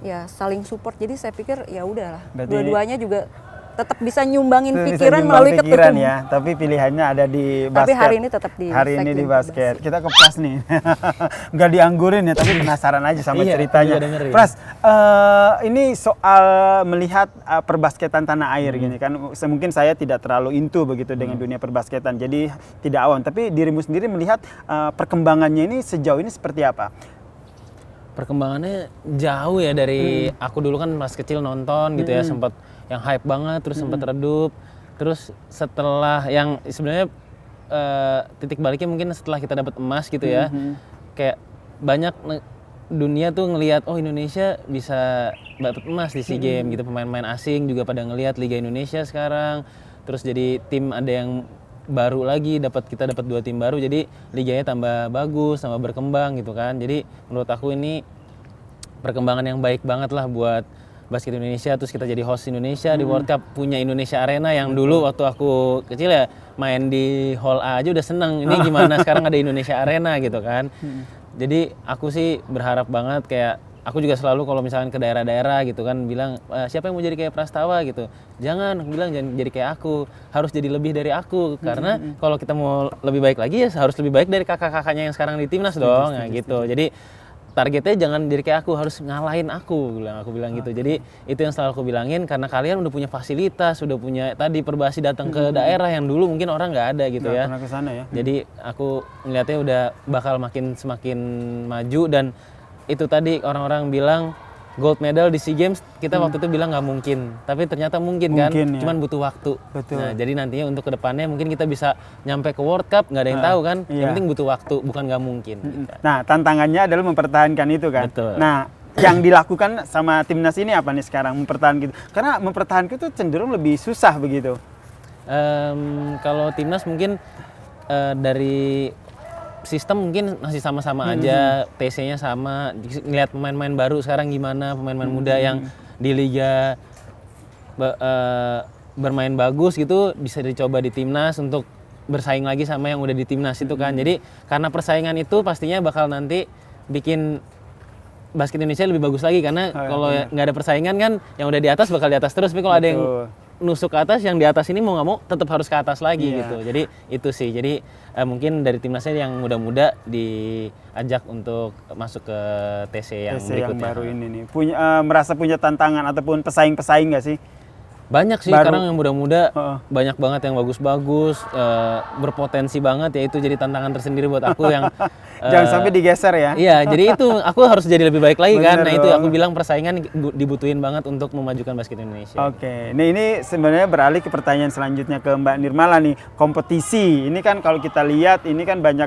Ya saling support. Jadi saya pikir ya udahlah, dua-duanya juga tetap bisa nyumbangin pikiran melalui ketum ya, tapi pilihannya ada di basket. Tapi hari ini tetap di basket. Kita ke Pras nih. Nggak dianggurin ya, tapi penasaran aja sama ceritanya. Pras, ini soal melihat perbasketan tanah air gini kan. Mungkin saya tidak terlalu into begitu dengan dunia perbasketan. Jadi tidak awam, tapi dirimu sendiri melihat perkembangannya ini sejauh ini seperti apa? Perkembangannya jauh ya dari aku dulu kan pas kecil nonton gitu ya, sempat yang hype banget, terus sempat redup, terus setelah yang sebenarnya titik baliknya mungkin setelah kita dapat emas gitu ya, kayak banyak dunia tuh ngelihat oh Indonesia bisa dapat emas di SEA Games gitu, pemain-pemain asing juga pada ngelihat Liga Indonesia sekarang, terus jadi tim ada yang baru lagi, kita dapat 2 tim baru, jadi liganya tambah bagus, tambah berkembang gitu kan. Jadi menurut aku ini perkembangan yang baik banget lah buat basket Indonesia. Terus kita jadi host Indonesia di World Cup, punya Indonesia Arena yang dulu waktu aku kecil ya main di Hall A aja udah seneng. Ini gimana sekarang ada Indonesia Arena gitu kan. Jadi aku sih berharap banget, kayak aku juga selalu kalau misalkan ke daerah-daerah gitu kan bilang siapa yang mau jadi kayak Prastawa gitu, jangan jadi kayak aku, harus jadi lebih dari aku, karena kalau kita mau lebih baik lagi ya harus lebih baik dari kakak-kakaknya yang sekarang di timnas dong. Gitu. Jadi targetnya jangan jadi kayak aku, harus ngalahin aku bilang gitu. Jadi itu yang selalu aku bilangin, karena kalian udah punya fasilitas, udah punya tadi Perbasi datang ke daerah yang dulu mungkin orang nggak ada gitu ya. Pernah kesana ya. Jadi aku ngeliatnya udah bakal semakin maju, dan itu tadi orang-orang bilang gold medal di SEA Games, kita waktu itu bilang nggak mungkin, tapi ternyata mungkin kan, ya. Cuman butuh waktu. Betul. Nah jadi nantinya untuk kedepannya mungkin kita bisa nyampe ke World Cup, nggak ada yang tahu kan, yang penting butuh waktu, bukan nggak mungkin. Gitu. Nah tantangannya adalah mempertahankan itu kan. Betul. Nah Yang dilakukan sama timnas ini apa nih sekarang mempertahankan gitu? Karena mempertahankan itu cenderung lebih susah begitu. Kalau timnas mungkin dari sistem mungkin masih sama-sama aja, TC-nya sama. Ngelihat pemain-pemain baru sekarang gimana, pemain-pemain muda yang di liga bermain bagus gitu bisa dicoba di timnas untuk bersaing lagi sama yang udah di timnas itu kan. Jadi karena persaingan itu pastinya bakal nanti bikin basket Indonesia lebih bagus lagi karena kalau nggak ada persaingan kan yang udah di atas bakal di atas terus, tapi kalau ada yang nusuk ke atas, yang di atas ini mau nggak mau tetap harus ke atas lagi gitu. Jadi itu sih. Jadi mungkin dari timnasnya yang muda-muda diajak untuk masuk ke TC yang berikutnya. Yang baru ini nih. Merasa punya tantangan ataupun pesaing-pesaing nggak sih? Banyak sih sekarang yang muda-muda, banyak banget yang bagus-bagus, berpotensi banget ya, itu jadi tantangan tersendiri buat aku yang jangan sampai digeser ya. Iya, jadi itu aku harus jadi lebih baik lagi. Bener kan. Nah, itu aku bilang persaingan dibutuhin banget untuk memajukan basket Indonesia. Oke. Nah, ini sebenarnya beralih ke pertanyaan selanjutnya ke Mbak Nirmala nih. Kompetisi. Ini kan kalau kita lihat ini kan banyak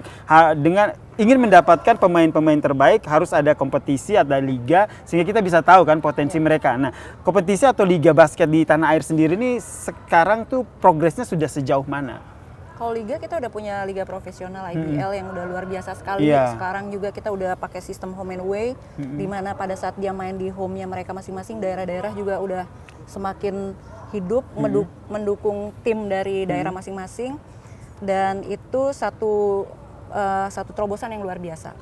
dengan ingin mendapatkan pemain-pemain terbaik harus ada kompetisi, ada liga sehingga kita bisa tahu kan potensi mereka. Nah, kompetisi atau liga basket di tanah air sendiri ini sekarang tuh progresnya sudah sejauh mana? Kalau liga kita udah punya liga profesional IBL yang udah luar biasa sekali. Sekarang juga kita udah pakai sistem home and away, di mana pada saat dia main di home-nya mereka masing-masing, daerah-daerah juga udah semakin hidup mendukung tim dari daerah masing-masing, dan itu satu terobosan yang luar biasa.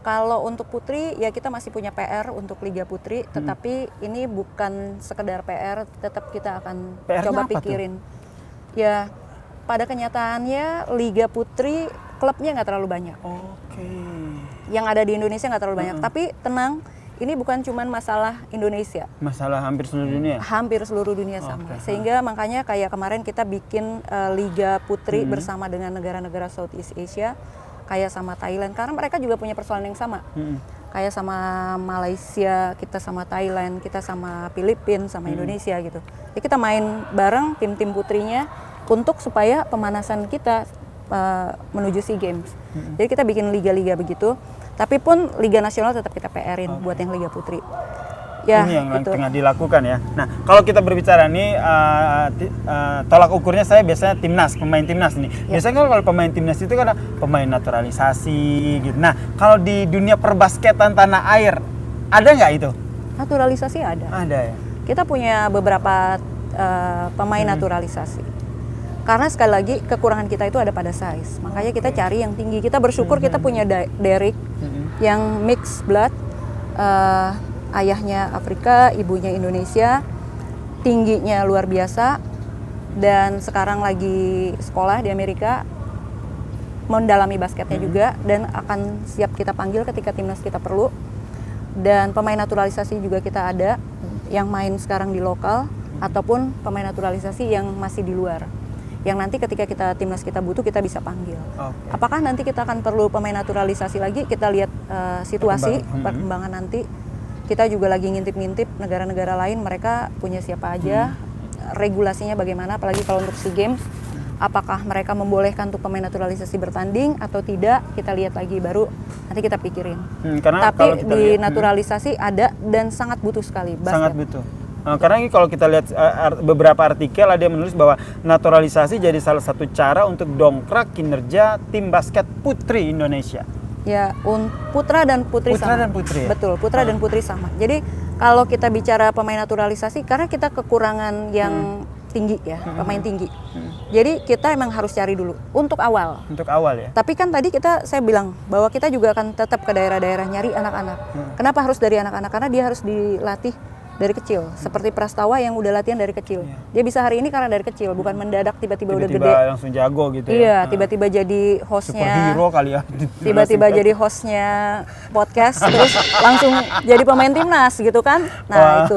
Kalau untuk putri ya kita masih punya PR untuk Liga Putri, tetapi ini bukan sekedar PR, tetap kita akan coba pikirin. Ya pada kenyataannya Liga Putri klubnya nggak terlalu banyak. Yang ada di Indonesia nggak terlalu banyak. Tapi tenang, ini bukan cuma masalah Indonesia. Masalah hampir seluruh dunia? Hampir seluruh dunia sama. Sehingga makanya kayak kemarin kita bikin Liga Putri bersama dengan negara-negara Southeast Asia, kayak sama Thailand, karena mereka juga punya persoalan yang sama. Kayak sama Malaysia, kita sama Thailand, kita sama Filipina, sama Indonesia gitu. Jadi kita main bareng tim-tim putrinya untuk supaya pemanasan kita menuju SEA Games. Jadi kita bikin liga-liga begitu. Tapi pun Liga Nasional tetap kita PR-in buat yang Liga Putri. Ya, ini yang gitu. tengah dilakukan ya. Nah, kalau kita berbicara nih, tolak ukurnya saya biasanya timnas, pemain timnas nih. Biasanya kalau pemain timnas itu kan ada pemain naturalisasi gitu. Nah, kalau di dunia perbasketan tanah air, ada nggak itu? Naturalisasi ada. Ada ya? Kita punya beberapa pemain naturalisasi. Karena sekali lagi kekurangan kita itu ada pada size. Makanya kita cari yang tinggi. Kita bersyukur kita punya Derek yang mixed blood. Ayahnya Afrika, ibunya Indonesia, tingginya luar biasa, dan sekarang lagi sekolah di Amerika, mendalami basketnya juga, dan akan siap kita panggil ketika timnas kita perlu. Dan pemain naturalisasi juga kita ada, yang main sekarang di lokal, ataupun pemain naturalisasi yang masih di luar, yang nanti ketika timnas kita butuh kita bisa panggil. Apakah nanti kita akan perlu pemain naturalisasi lagi? Kita lihat situasi perkembangan nanti. Kita juga lagi ngintip-ngintip negara-negara lain, mereka punya siapa aja, regulasinya bagaimana, apalagi kalau untuk SEA Games, apakah mereka membolehkan untuk pemain naturalisasi bertanding atau tidak, kita lihat lagi, baru nanti kita pikirin. Tapi di naturalisasi ada dan sangat butuh sekali basket. Sangat butuh. Karena ini kalau kita lihat beberapa artikel ada yang menulis bahwa naturalisasi jadi salah satu cara untuk dongkrak kinerja tim basket putri Indonesia. Ya, putra dan putri sama. Putra dan putri. Betul, putra dan putri sama. Jadi kalau kita bicara pemain naturalisasi, karena kita kekurangan yang tinggi ya, pemain tinggi. Jadi kita emang harus cari dulu untuk awal. Untuk awal ya. Tapi kan tadi saya bilang bahwa kita juga akan tetap ke daerah-daerah nyari anak-anak. Kenapa harus dari anak-anak? Karena dia harus dilatih dari kecil, seperti Prastawa yang udah latihan dari kecil. Dia bisa hari ini karena dari kecil, bukan mendadak tiba-tiba udah gede. Tiba-tiba langsung jago gitu ya. Iya, tiba-tiba jadi hostnya. Superhero kali ya. Tiba-tiba jadi hostnya podcast, terus langsung jadi pemain timnas gitu kan. Nah, itu.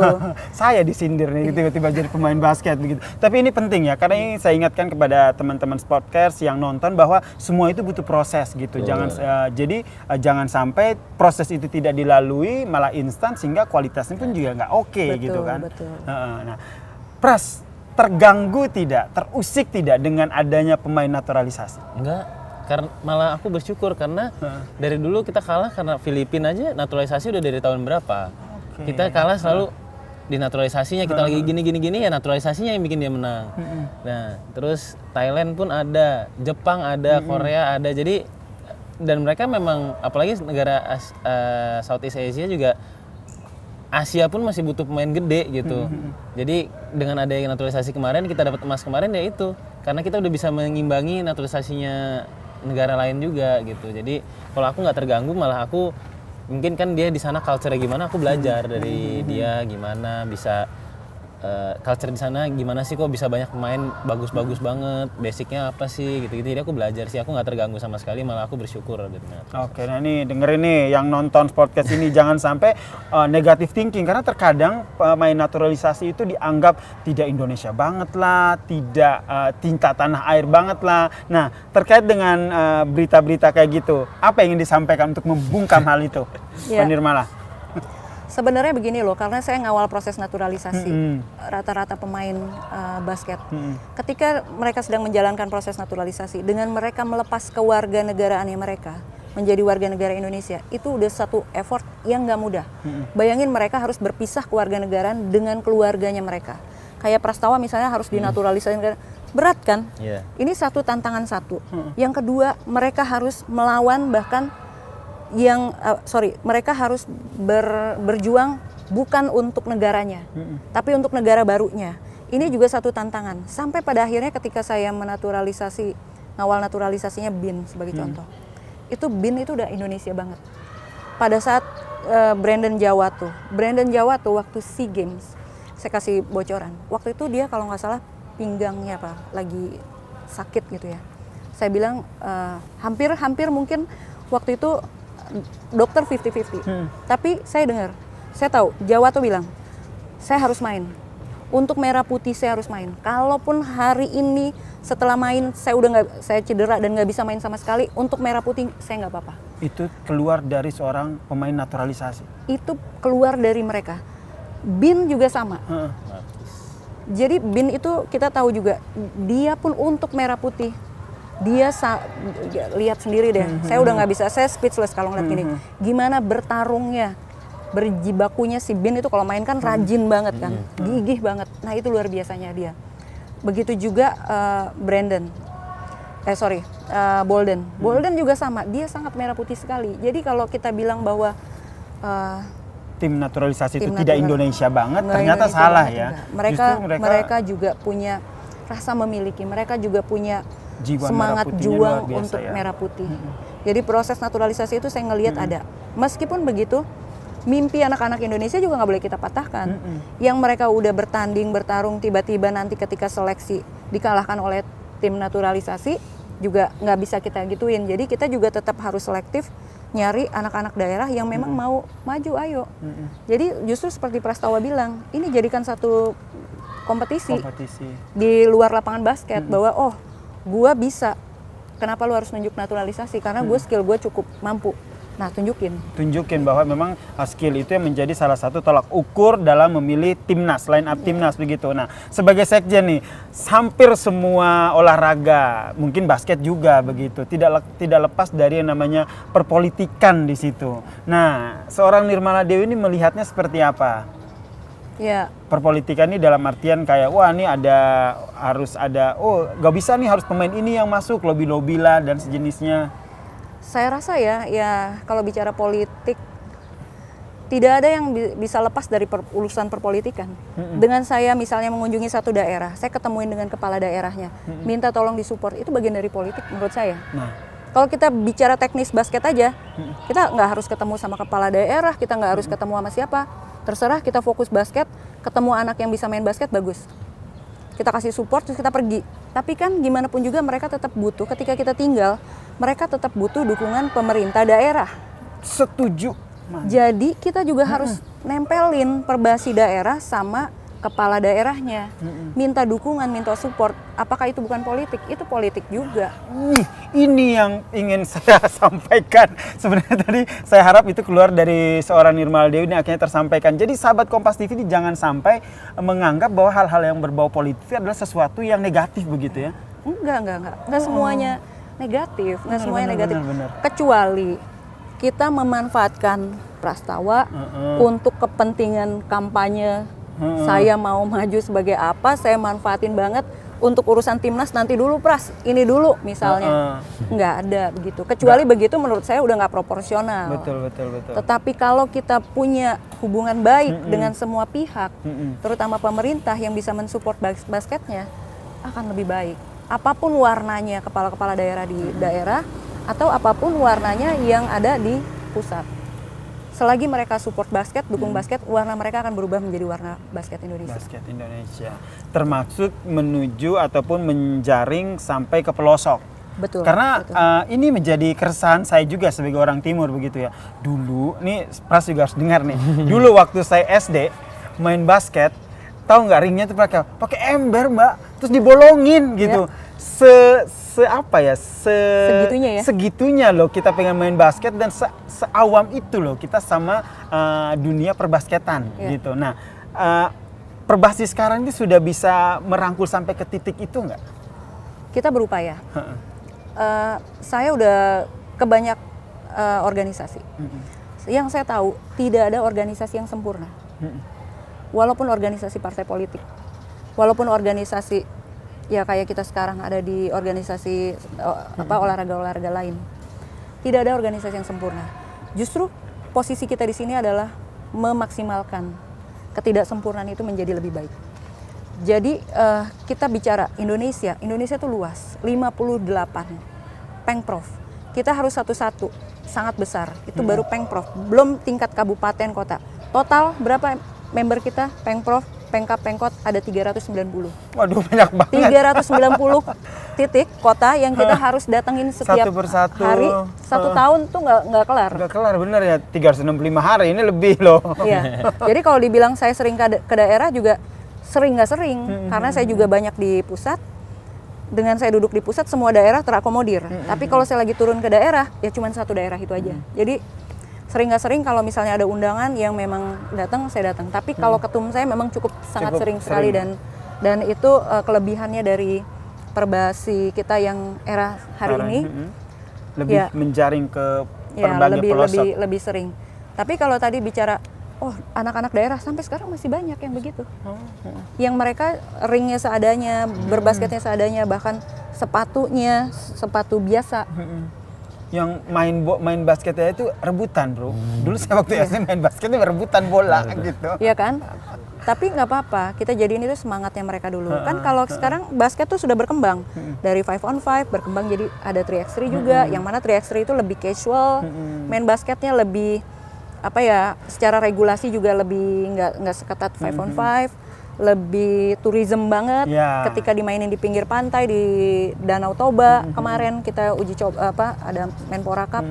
Saya disindir nih tiba-tiba jadi pemain basket begitu. Tapi ini penting ya, karena ini saya ingatkan kepada teman-teman sportcast yang nonton bahwa semua itu butuh proses gitu. Jangan sampai proses itu tidak dilalui malah instan sehingga kualitasnya pun juga nggak oke. Gitu kan. Betul. Nah, Pras, terganggu tidak, terusik tidak dengan adanya pemain naturalisasi? Enggak. karena malah aku bersyukur karena dari dulu kita kalah karena Filipina aja naturalisasi udah dari tahun berapa. Kita kalah selalu di naturalisasinya, kita lagi gini ya naturalisasinya yang bikin dia menang. Nah, terus Thailand pun ada, Jepang ada, Korea ada. Jadi dan mereka memang apalagi negara Southeast Asia juga, Asia pun masih butuh pemain gede gitu. Jadi dengan adanya naturalisasi kemarin, kita dapat emas kemarin ya itu. Karena kita udah bisa mengimbangi naturalisasinya negara lain juga gitu. Jadi kalau aku nggak terganggu, malah aku mungkin kan dia di sana culture-nya gimana, aku belajar dari dia gimana bisa culture di sana gimana sih, kok bisa banyak pemain bagus-bagus banget, basicnya apa sih gitu-gitu. Jadi aku belajar sih, aku nggak terganggu sama sekali, malah aku bersyukur dengan. Oke, nah ini dengerin nih yang nonton podcast ini jangan sampai negative thinking, karena terkadang pemain naturalisasi itu dianggap tidak Indonesia banget lah, tidak cinta tanah air banget lah. Nah, terkait dengan berita-berita kayak gitu, apa yang ingin disampaikan untuk membungkam hal itu, Mbak Nirmala? Sebenarnya begini loh, karena saya ngawal proses naturalisasi rata-rata pemain basket. Ketika mereka sedang menjalankan proses naturalisasi, dengan mereka melepas kewarganegaraannya mereka menjadi warga negara Indonesia, itu udah satu effort yang nggak mudah. Bayangin mereka harus berpisah kewarganegaraan dengan keluarganya mereka. Kayak Prastawa misalnya harus dinaturalisasi, berat kan? Ini satu tantangan satu. Yang kedua, mereka harus melawan bahkan mereka harus berjuang bukan untuk negaranya, tapi untuk negara barunya. Ini juga satu tantangan. Sampai pada akhirnya ketika saya ngawal naturalisasinya BIN sebagai contoh, itu BIN itu udah Indonesia banget. Pada saat Brandon Jawa tuh waktu SEA Games, saya kasih bocoran. Waktu itu dia kalau nggak salah pinggangnya lagi sakit gitu ya. Saya bilang hampir mungkin waktu itu dokter 50-50. Tapi saya tahu Jawa tuh bilang, saya harus main. Untuk merah putih saya harus main. Kalaupun hari ini setelah main saya cedera dan nggak bisa main sama sekali, untuk merah putih saya nggak apa-apa. Itu keluar dari seorang pemain naturalisasi. Itu keluar dari mereka. BIN juga sama. Jadi BIN itu kita tahu juga, dia pun untuk merah putih. Dia lihat sendiri deh, saya udah nggak bisa, saya speechless kalau ngeliat gini. Gimana bertarungnya, berjibakunya si BIN itu kalau main kan rajin banget kan, gigih banget. Nah itu luar biasanya dia. Begitu juga Bolden juga sama, dia sangat merah putih sekali. Jadi kalau kita bilang bahwa tim naturalisasi itu tidak Indonesia banget, ternyata Indonesia salah ya. Mereka juga punya rasa memiliki, mereka juga punya jiwa semangat juang untuk merah putih. Jadi proses naturalisasi itu saya ngelihat ada. Meskipun begitu, mimpi anak-anak Indonesia juga nggak boleh kita patahkan. Yang mereka udah bertarung, tiba-tiba nanti ketika seleksi dikalahkan oleh tim naturalisasi, juga nggak bisa kita gituin. Jadi kita juga tetap harus selektif, nyari anak-anak daerah yang memang mau maju, ayo. Jadi justru seperti Prastawa bilang, ini jadikan satu kompetisi. Di luar lapangan basket, bahwa gua bisa, kenapa lu harus nunjuk naturalisasi? Karena skill gue cukup mampu. Nah, tunjukin bahwa memang skill itu yang menjadi salah satu tolak ukur dalam memilih timnas, line up timnas begitu. Nah, sebagai sekjen nih, hampir semua olahraga, mungkin basket juga begitu, tidak lepas dari yang namanya perpolitikan di situ. Nah, seorang Nirmala Dewi ini melihatnya seperti apa? Ya. Perpolitikan ini dalam artian kayak, wah ini harus ada, gak bisa nih harus pemain ini yang masuk, lobby lah dan sejenisnya. Saya rasa ya kalau bicara politik, tidak ada yang bisa lepas dari urusan perpolitikan. Dengan saya misalnya mengunjungi satu daerah, saya ketemuin dengan kepala daerahnya, minta tolong disupport, itu bagian dari politik menurut saya. Kalau kita bicara teknis basket aja, kita nggak harus ketemu sama kepala daerah, kita nggak harus ketemu sama siapa. Terserah, kita fokus basket, ketemu anak yang bisa main basket, bagus. Kita kasih support, terus kita pergi. Tapi kan gimana pun juga mereka tetap butuh, ketika kita tinggal, mereka tetap butuh dukungan pemerintah daerah. Setuju. Jadi kita juga harus nempelin perbasi daerah sama kepala daerahnya. Minta dukungan, minta support. Apakah itu bukan politik? Itu politik juga. Ini yang ingin saya sampaikan. Sebenarnya tadi saya harap itu keluar dari seorang Nirmala Dewi, ini akhirnya tersampaikan. Jadi sahabat Kompas TV ini jangan sampai menganggap bahwa hal-hal yang berbau politik adalah sesuatu yang negatif begitu ya. Enggak semuanya negatif, nggak semuanya benar, negatif. benar. Kecuali kita memanfaatkan Prastawa untuk kepentingan kampanye. Saya mau maju sebagai apa, saya manfaatin banget untuk urusan timnas nanti dulu Pras, ini dulu misalnya. Nggak ada begitu. Kecuali begitu menurut saya udah nggak proporsional. Betul. Tetapi kalau kita punya hubungan baik dengan semua pihak, terutama pemerintah yang bisa mensupport basketnya, akan lebih baik. Apapun warnanya kepala-kepala daerah di daerah, atau apapun warnanya yang ada di pusat. Selagi mereka support basket, dukung basket, warna mereka akan berubah menjadi warna basket Indonesia. Basket Indonesia. Termaksud menuju ataupun menjaring sampai ke pelosok. Betul. Karena betul. Ini menjadi keresahan saya juga sebagai orang timur begitu ya. Dulu, nih Pras juga harus dengar nih. Dulu waktu saya SD main basket, tahu nggak ringnya tuh pakai ember Mbak, terus dibolongin gitu. Segitunya loh kita pengen main basket dan seawam itu loh kita sama dunia perbasketan gitu. Nah, Perbasi sekarang ini sudah bisa merangkul sampai ke titik itu nggak? Kita berupaya. Saya udah ke banyak organisasi. Yang saya tahu tidak ada organisasi yang sempurna. Walaupun organisasi partai politik, walaupun organisasi ya kayak kita sekarang ada di organisasi olahraga lain, tidak ada organisasi yang sempurna. Justru posisi kita di sini adalah memaksimalkan ketidaksempurnaan itu menjadi lebih baik. Jadi kita bicara Indonesia itu luas, 58 Pengprov. Kita harus satu-satu, sangat besar. Itu baru Pengprov, belum tingkat kabupaten kota. Total berapa member kita? Pengprov, Pengkap, Pengkot ada 390. Waduh, banyak banget. 390 titik kota yang kita harus datengin setiap satu persatu hari. 1 tahun tuh nggak kelar. Nggak kelar, bener ya. 365 hari, ini lebih loh. Iya. Jadi kalau dibilang saya sering ke daerah juga sering nggak sering. Karena saya juga banyak di pusat. Dengan saya duduk di pusat, semua daerah terakomodir. Tapi kalau saya lagi turun ke daerah, ya cuma satu daerah itu aja. Jadi sering nggak sering kalau misalnya ada undangan yang memang datang, saya datang. Tapi kalau ketum saya memang sangat sering sekali dan itu kelebihannya dari Perbasi kita yang era hari ini. Lebih menjaring ke berbagai pelosok. Lebih sering. Tapi kalau tadi bicara anak-anak daerah sampai sekarang masih banyak yang begitu. Yang mereka ringnya seadanya, berbasketnya seadanya, bahkan sepatunya sepatu biasa. Yang main basketnya itu rebutan, bro. Dulu saya waktu SD main basketnya rebutan bola gitu. Iya kan? Tapi nggak apa-apa, kita jadiin itu semangatnya mereka dulu. Kan kalau sekarang basket tuh sudah berkembang. Dari 5-on-5 berkembang jadi ada 3x3 juga, yang mana 3x3 itu lebih casual, main basketnya lebih secara regulasi juga lebih nggak seketat 5-on-5. Lebih tourism banget ketika dimainin di pinggir pantai di Danau Toba. Kemarin kita uji coba ada Menpora Cup,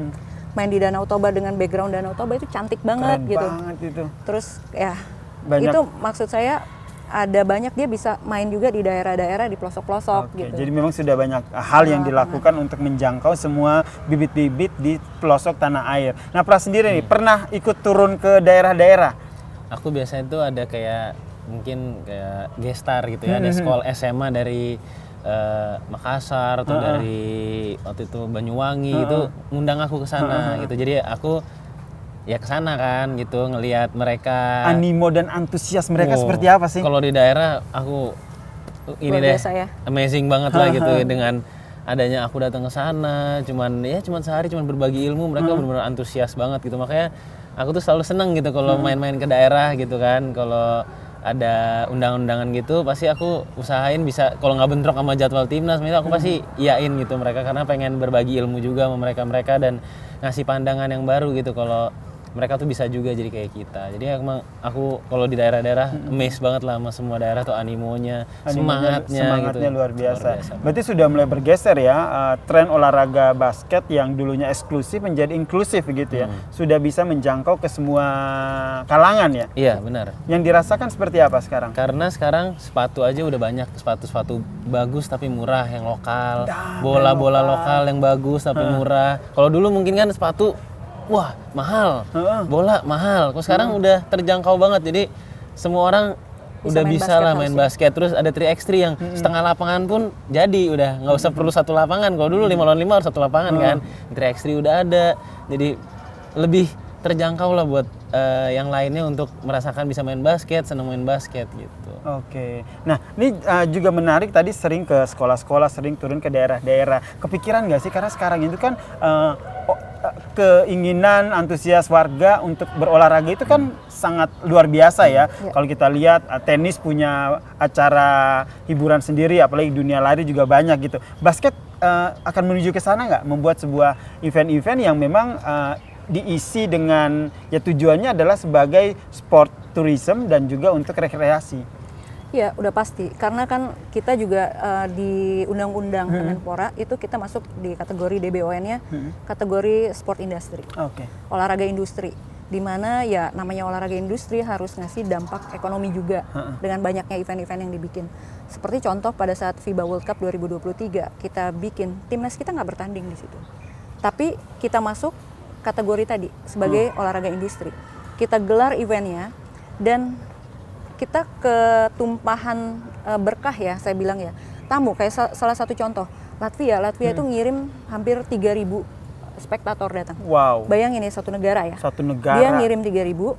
main di Danau Toba dengan background Danau Toba itu cantik banget. Keren gitu. Banget itu. Terus ya banyak. Itu maksud saya ada banyak dia bisa main juga di daerah-daerah di pelosok-pelosok gitu. Jadi memang sudah banyak hal yang dilakukan untuk menjangkau semua bibit-bibit di pelosok tanah air. Nah, Pras sendiri nih pernah ikut turun ke daerah-daerah? Aku biasanya tuh ada mungkin kayak gestar gitu ya, ada sekolah SMA dari Makassar atau dari waktu itu Banyuwangi itu ngundang aku ke sana gitu. Jadi aku ya ke sana kan gitu ngelihat mereka animo dan antusias mereka seperti apa sih? Kalau di daerah aku ini deh amazing banget lah gitu dengan adanya aku datang ke sana cuman sehari cuman berbagi ilmu, mereka benar-benar antusias banget gitu. Makanya aku tuh selalu seneng gitu kalau main-main ke daerah gitu kan. Kalau ada undangan-undangan gitu pasti aku usahain bisa, kalau nggak bentrok sama jadwal timnas aku pasti iyain gitu mereka, karena pengen berbagi ilmu juga sama mereka dan ngasih pandangan yang baru gitu kalau mereka tuh bisa juga jadi kayak kita. Jadi aku kalau di daerah-daerah amazed banget lah sama semua daerah tuh animonya semangatnya gitu. luar biasa. Berarti sudah mulai bergeser ya tren olahraga basket yang dulunya eksklusif menjadi inklusif gitu ya. Sudah bisa menjangkau ke semua kalangan ya. Iya, benar. Yang dirasakan seperti apa sekarang? Karena sekarang sepatu aja udah banyak, sepatu bagus tapi murah yang lokal. Bola-bola lokal yang bagus tapi murah. Kalau dulu mungkin kan sepatu wah mahal, bola mahal. Kok sekarang udah terjangkau banget. Jadi semua orang udah bisa lah main basket. Terus ada 3x3 yang setengah lapangan pun jadi, udah nggak usah perlu satu lapangan. Kalau dulu 5 lawan 5 harus satu lapangan kan. 3x3 udah ada, jadi lebih terjangkau lah buat yang lainnya untuk merasakan bisa main basket, senang main basket gitu. Oke, nah ini juga menarik, tadi sering ke sekolah-sekolah, sering turun ke daerah-daerah. Kepikiran nggak sih, karena sekarang itu kan keinginan antusias warga untuk berolahraga itu kan sangat luar biasa ya. Kalau kita lihat tenis punya acara hiburan sendiri, apalagi dunia lari juga banyak gitu. Basket akan menuju ke sana nggak? Membuat sebuah event-event yang memang diisi dengan, ya tujuannya adalah sebagai sport tourism dan juga untuk rekreasi. Ya udah pasti, karena kan kita juga di Undang-Undang Kemenpora itu kita masuk di kategori DBON-nya, kategori sport industry, olahraga industri, di mana ya namanya olahraga industri harus ngasih dampak ekonomi juga dengan banyaknya event-event yang dibikin. Seperti contoh pada saat FIBA World Cup 2023 kita bikin, timnas kita nggak bertanding di situ, tapi kita masuk kategori tadi sebagai olahraga industri. Kita gelar eventnya dan kita ketumpahan berkah ya, saya bilang ya, tamu. Kayak salah satu contoh, Latvia itu ngirim hampir 3.000 spektator datang. Wow. Bayangin ya, satu negara ya. Satu negara. Dia ngirim 3.000,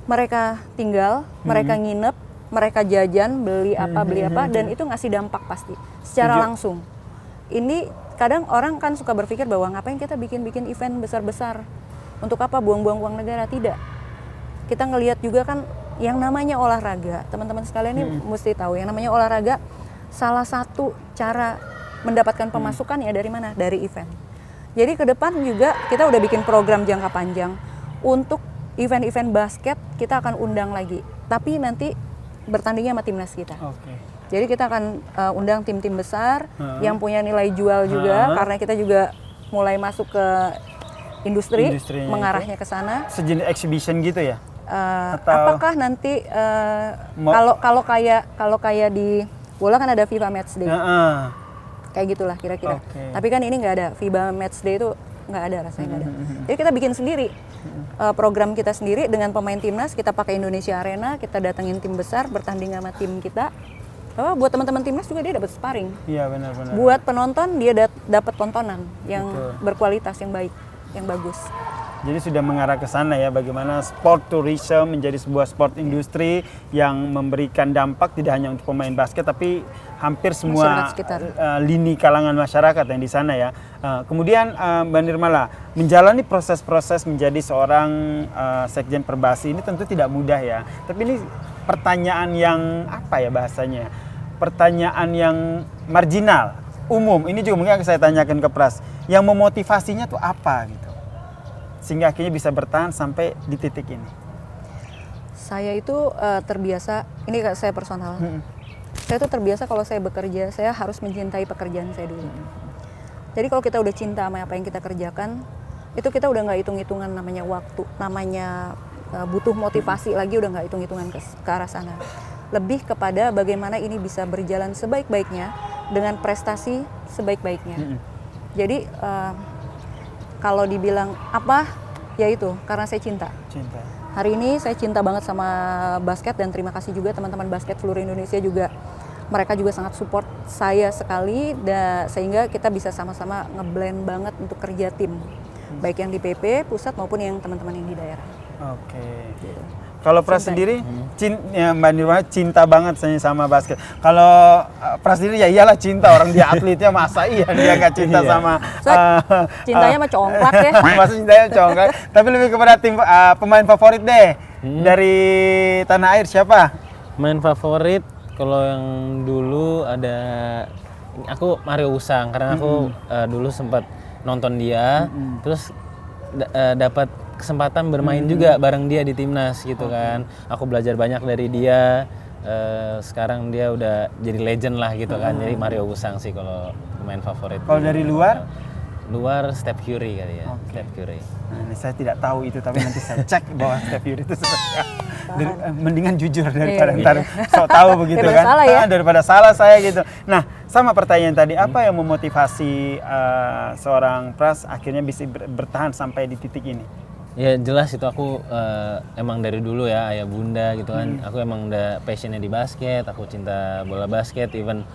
mereka tinggal, mereka nginep, mereka jajan, beli apa, dan itu ngasih dampak pasti, secara langsung. Ini kadang orang kan suka berpikir bahwa ngapain kita bikin event besar-besar, untuk apa buang-buang uang negara. Tidak. Kita ngelihat juga kan yang namanya olahraga, teman-teman sekalian ini mesti tahu, yang namanya olahraga salah satu cara mendapatkan pemasukan ya dari mana? Dari event. Jadi ke depan juga kita udah bikin program jangka panjang untuk event-event basket, kita akan undang lagi, tapi nanti bertandingnya sama timnas kita. Jadi kita akan undang tim-tim besar yang punya nilai jual juga, karena kita juga mulai masuk ke industri mengarahnya ke sana. Sejenis exhibition gitu ya? Apakah nanti kalau kayak di bola kan ada FIBA Match Day, kayak gitulah kira-kira. Tapi kan ini nggak ada, FIBA Match Day itu nggak ada, rasanya nggak ada. Jadi kita bikin sendiri program kita sendiri dengan pemain timnas, kita pakai Indonesia Arena, kita datengin tim besar bertanding sama tim kita. Buat teman-teman timnas juga dia dapat sparring. Iya, benar-benar. Buat penonton dia dapat tontonan yang berkualitas, yang baik, yang bagus. Jadi sudah mengarah ke sana ya, bagaimana sport tourism menjadi sebuah sport industri yang memberikan dampak tidak hanya untuk pemain basket, tapi hampir semua lini kalangan masyarakat yang di sana ya. Kemudian Mbak Nirmala, menjalani proses-proses menjadi seorang Sekjen Perbasi ini tentu tidak mudah ya. Tapi ini pertanyaan yang apa ya bahasanya? Pertanyaan yang marginal, umum. Ini juga mungkin akan saya tanyakan ke Pras. Yang memotivasinya tuh apa gitu? Sehingga akhirnya bisa bertahan sampai di titik ini. Saya itu terbiasa, ini saya personal. Saya tuh terbiasa kalau saya bekerja, saya harus mencintai pekerjaan saya dulu. Jadi kalau kita udah cinta sama apa yang kita kerjakan, itu kita udah nggak hitung-hitungan namanya waktu, namanya butuh motivasi lagi, udah nggak hitung-hitungan ke arah sana. Lebih kepada bagaimana ini bisa berjalan sebaik-baiknya dengan prestasi sebaik-baiknya. Jadi kalau dibilang apa, ya itu karena saya cinta. Hari ini saya cinta banget sama basket dan terima kasih juga teman-teman basket seluruh Indonesia juga. Mereka juga sangat support saya sekali, sehingga kita bisa sama-sama ngeblend banget untuk kerja tim. Baik yang di PP, pusat maupun yang teman-teman yang di daerah. Gitu. Kalau Pras sendiri, Mbak Nirmala cinta banget sama basket. Kalau Pras sendiri ya iyalah cinta, orang dia atletnya, masa iya dia nggak cinta sama... Cintanya mah congklak ya. Masa cintanya congklak. Tapi lebih kepada tim pemain favorit deh. Dari tanah air siapa? Main favorit, kalau yang dulu ada... Aku Mario Usang, karena aku dulu sempat nonton dia, terus dapat kesempatan bermain juga bareng dia di timnas gitu kan. Aku belajar banyak dari dia. Sekarang dia udah jadi legend lah gitu kan. Jadi Mario Usang sih kalau pemain favorit. Kalau dari luar? Luar Steph Curry kali ya. Steph Curry. Nah, ini saya tidak tahu itu, tapi nanti saya cek bahwa Steph Curry itu seperti mendingan jujur daripada ntar sok tahu begitu kan. Salah ya? Daripada salah saya gitu. Nah, sama pertanyaan tadi, apa yang memotivasi seorang Pras akhirnya bisa bertahan sampai di titik ini? Ya jelas itu aku emang dari dulu ya ayah bunda gitu kan. Aku emang udah passionnya di basket, aku cinta bola basket. Even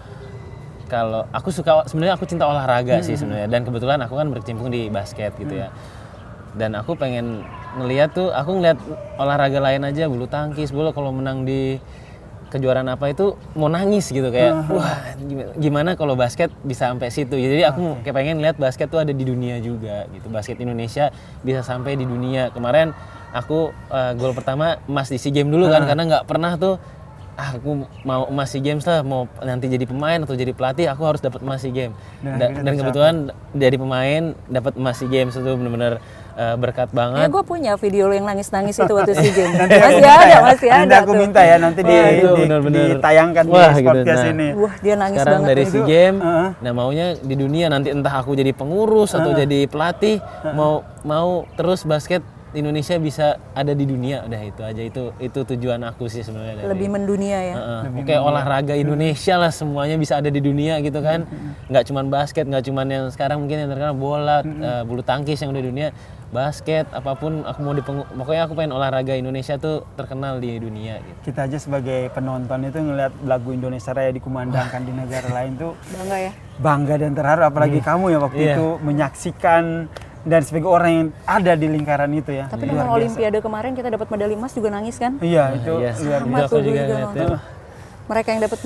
kalau aku suka, sebenarnya aku cinta olahraga sih sebenarnya. Dan kebetulan aku kan berkecimpung di basket gitu ya. Dan aku pengen ngeliat tuh, aku ngeliat olahraga lain aja, bulu tangkis, bola kalau menang di kejuaraan apa itu mau nangis gitu kayak wah gimana kalau basket bisa sampai situ. Jadi aku kayak pengen lihat basket tuh ada di dunia juga gitu. Basket Indonesia bisa sampai di dunia. Kemarin aku gol pertama emas di SEA Games dulu kan karena nggak pernah tuh aku mau emas SEA Games lah, mau nanti jadi pemain atau jadi pelatih aku harus dapat emas SEA Games. Dan kebetulan dari pemain dapat emas SEA Games itu benar-benar berkat banget. Gue punya video lo yang nangis-nangis itu waktu SEA Games. masih ada. Nanti aku minta ya nanti ditayangkan di podcast ini. Wah, dia nangis sekarang banget. Dari SEA Games, nah maunya di dunia nanti entah aku jadi pengurus atau jadi pelatih, mau terus basket Indonesia bisa ada di dunia, udah itu aja, itu tujuan aku sih sebenarnya. Lebih mendunia ya. Oke, olahraga Indonesia lah semuanya bisa ada di dunia gitu kan. Nggak cuman basket, nggak cuman yang sekarang mungkin yang terkenal bola, bulu tangkis yang udah di dunia, basket, apapun aku mau pokoknya aku pengen olahraga Indonesia tuh terkenal di dunia gitu. Kita aja sebagai penonton itu ngelihat lagu Indonesia Raya dikumandangkan di negara lain tuh Bangga ya. Bangga dan terharu, apalagi kamu ya waktu itu menyaksikan dan sebagai orang yang ada di lingkaran itu ya. Tapi dengan Olimpiade kemarin kita dapat medali emas juga nangis kan? Iya, itu luar Sama biasa. tuh juga nonton. Mereka yang dapat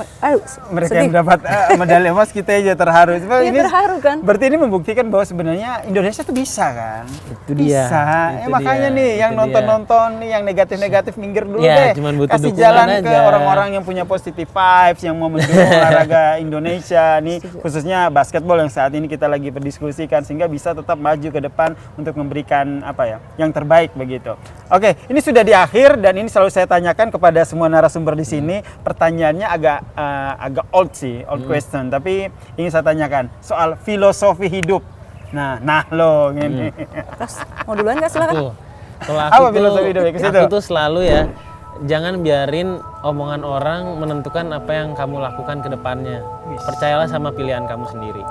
Yang dapat medali emas kita aja terharu. Iya, terharu kan? Berarti ini membuktikan bahwa sebenarnya Indonesia tuh bisa kan? Itu dia. Bisa. Makanya nih yang nonton-nonton nih yang negatif-negatif minggir dulu ya, deh. Cuman butuh kasih dukungan jalan aja ke orang-orang yang punya positive vibes, yang mau mendukung olahraga Indonesia nih, khususnya basketball yang saat ini kita lagi berdiskusikan, sehingga bisa tetap maju ke depan untuk memberikan yang terbaik begitu. Oke, ini sudah di akhir dan ini selalu saya tanyakan kepada semua narasumber di sini. Pertanyaannya agak old question, tapi ingin saya tanyakan soal filosofi hidup. Nah lo gini. Terus mau duluan nggak, silakan. Kalau aku tuh selalu ya, jangan biarin omongan orang menentukan apa yang kamu lakukan ke depannya. Percayalah sama pilihan kamu sendiri.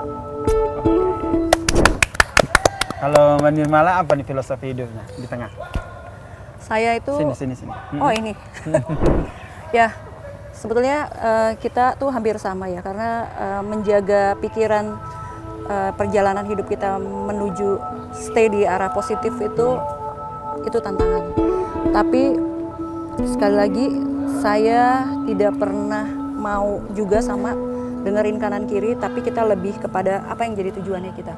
Kalau Mbak Nirmala apa nih filosofi hidupnya di tengah? Saya itu sini. Oh ini. Ya, sebetulnya kita tuh hampir sama ya, karena menjaga pikiran perjalanan hidup kita menuju stay di arah positif itu tantangan. Tapi sekali lagi saya tidak pernah mau juga sama dengerin kanan kiri, tapi kita lebih kepada apa yang jadi tujuannya kita.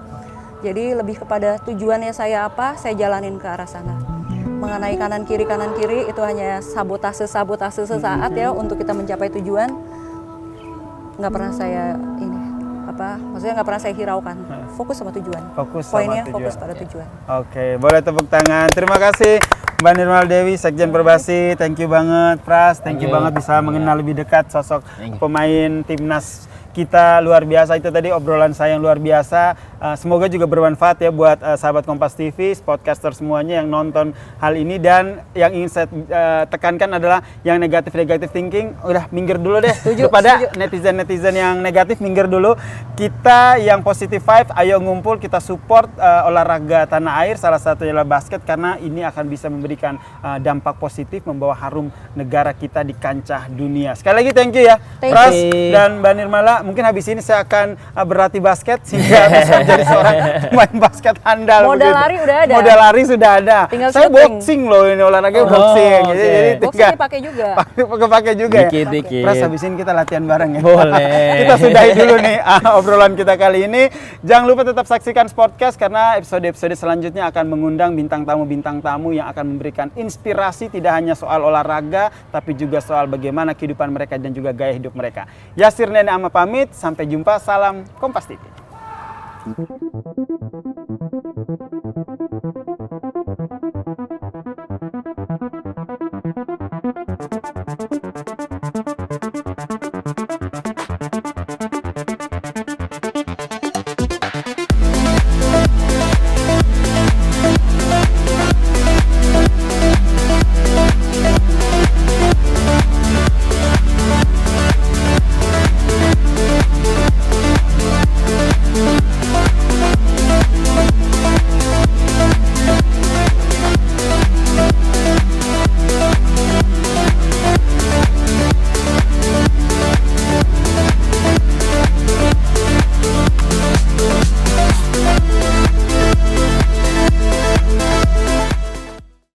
Jadi lebih kepada tujuannya saya apa, saya jalanin ke arah sana. Mengenai kanan kiri itu hanya sabotase sesaat ya untuk kita mencapai tujuan. Nggak pernah saya maksudnya nggak pernah saya hiraukan. Fokus sama tujuan. Poinnya fokus pada tujuan. Oke, boleh tepuk tangan. Terima kasih Mbak Nirmala Dewi, Sekjen Perbasi. Thank you banget, Pras. Thank you banget bisa mengenal lebih dekat sosok pemain timnas kita, luar biasa. Itu tadi obrolan saya yang luar biasa. Semoga juga bermanfaat ya buat sahabat Kompas TV, podcaster semuanya yang nonton hal ini. Dan yang ingin saya tekankan adalah yang negatif thinking, udah minggir dulu deh. Kepada netizen yang negatif, minggir dulu. Kita yang positive vibe, ayo ngumpul, kita support olahraga tanah air, salah satunya adalah basket, karena ini akan bisa memberikan dampak positif, membawa harum negara kita di kancah dunia. Sekali lagi thank you ya, Pras dan Mbak Nirmala. Mungkin habis ini saya akan berlatih basket sehingga bisa jadi seorang pemain basket handal. Modal lari udah ada. Modal lari sudah ada. Tinggal saya shooting. Boxing loh, ini olahraga boxing. Jadi boxing dipakai juga. Pakai juga dikit. Pras, habis ini kita latihan bareng ya. Boleh. Kita sudahi dulu nih obrolan kita kali ini. Jangan lupa tetap saksikan Sportcast karena episode-episode selanjutnya akan mengundang bintang tamu yang akan memberikan inspirasi tidak hanya soal olahraga tapi juga soal bagaimana kehidupan mereka dan juga gaya hidup mereka. Yasir Nene Ama pamit, sampai jumpa, salam Kompas TV.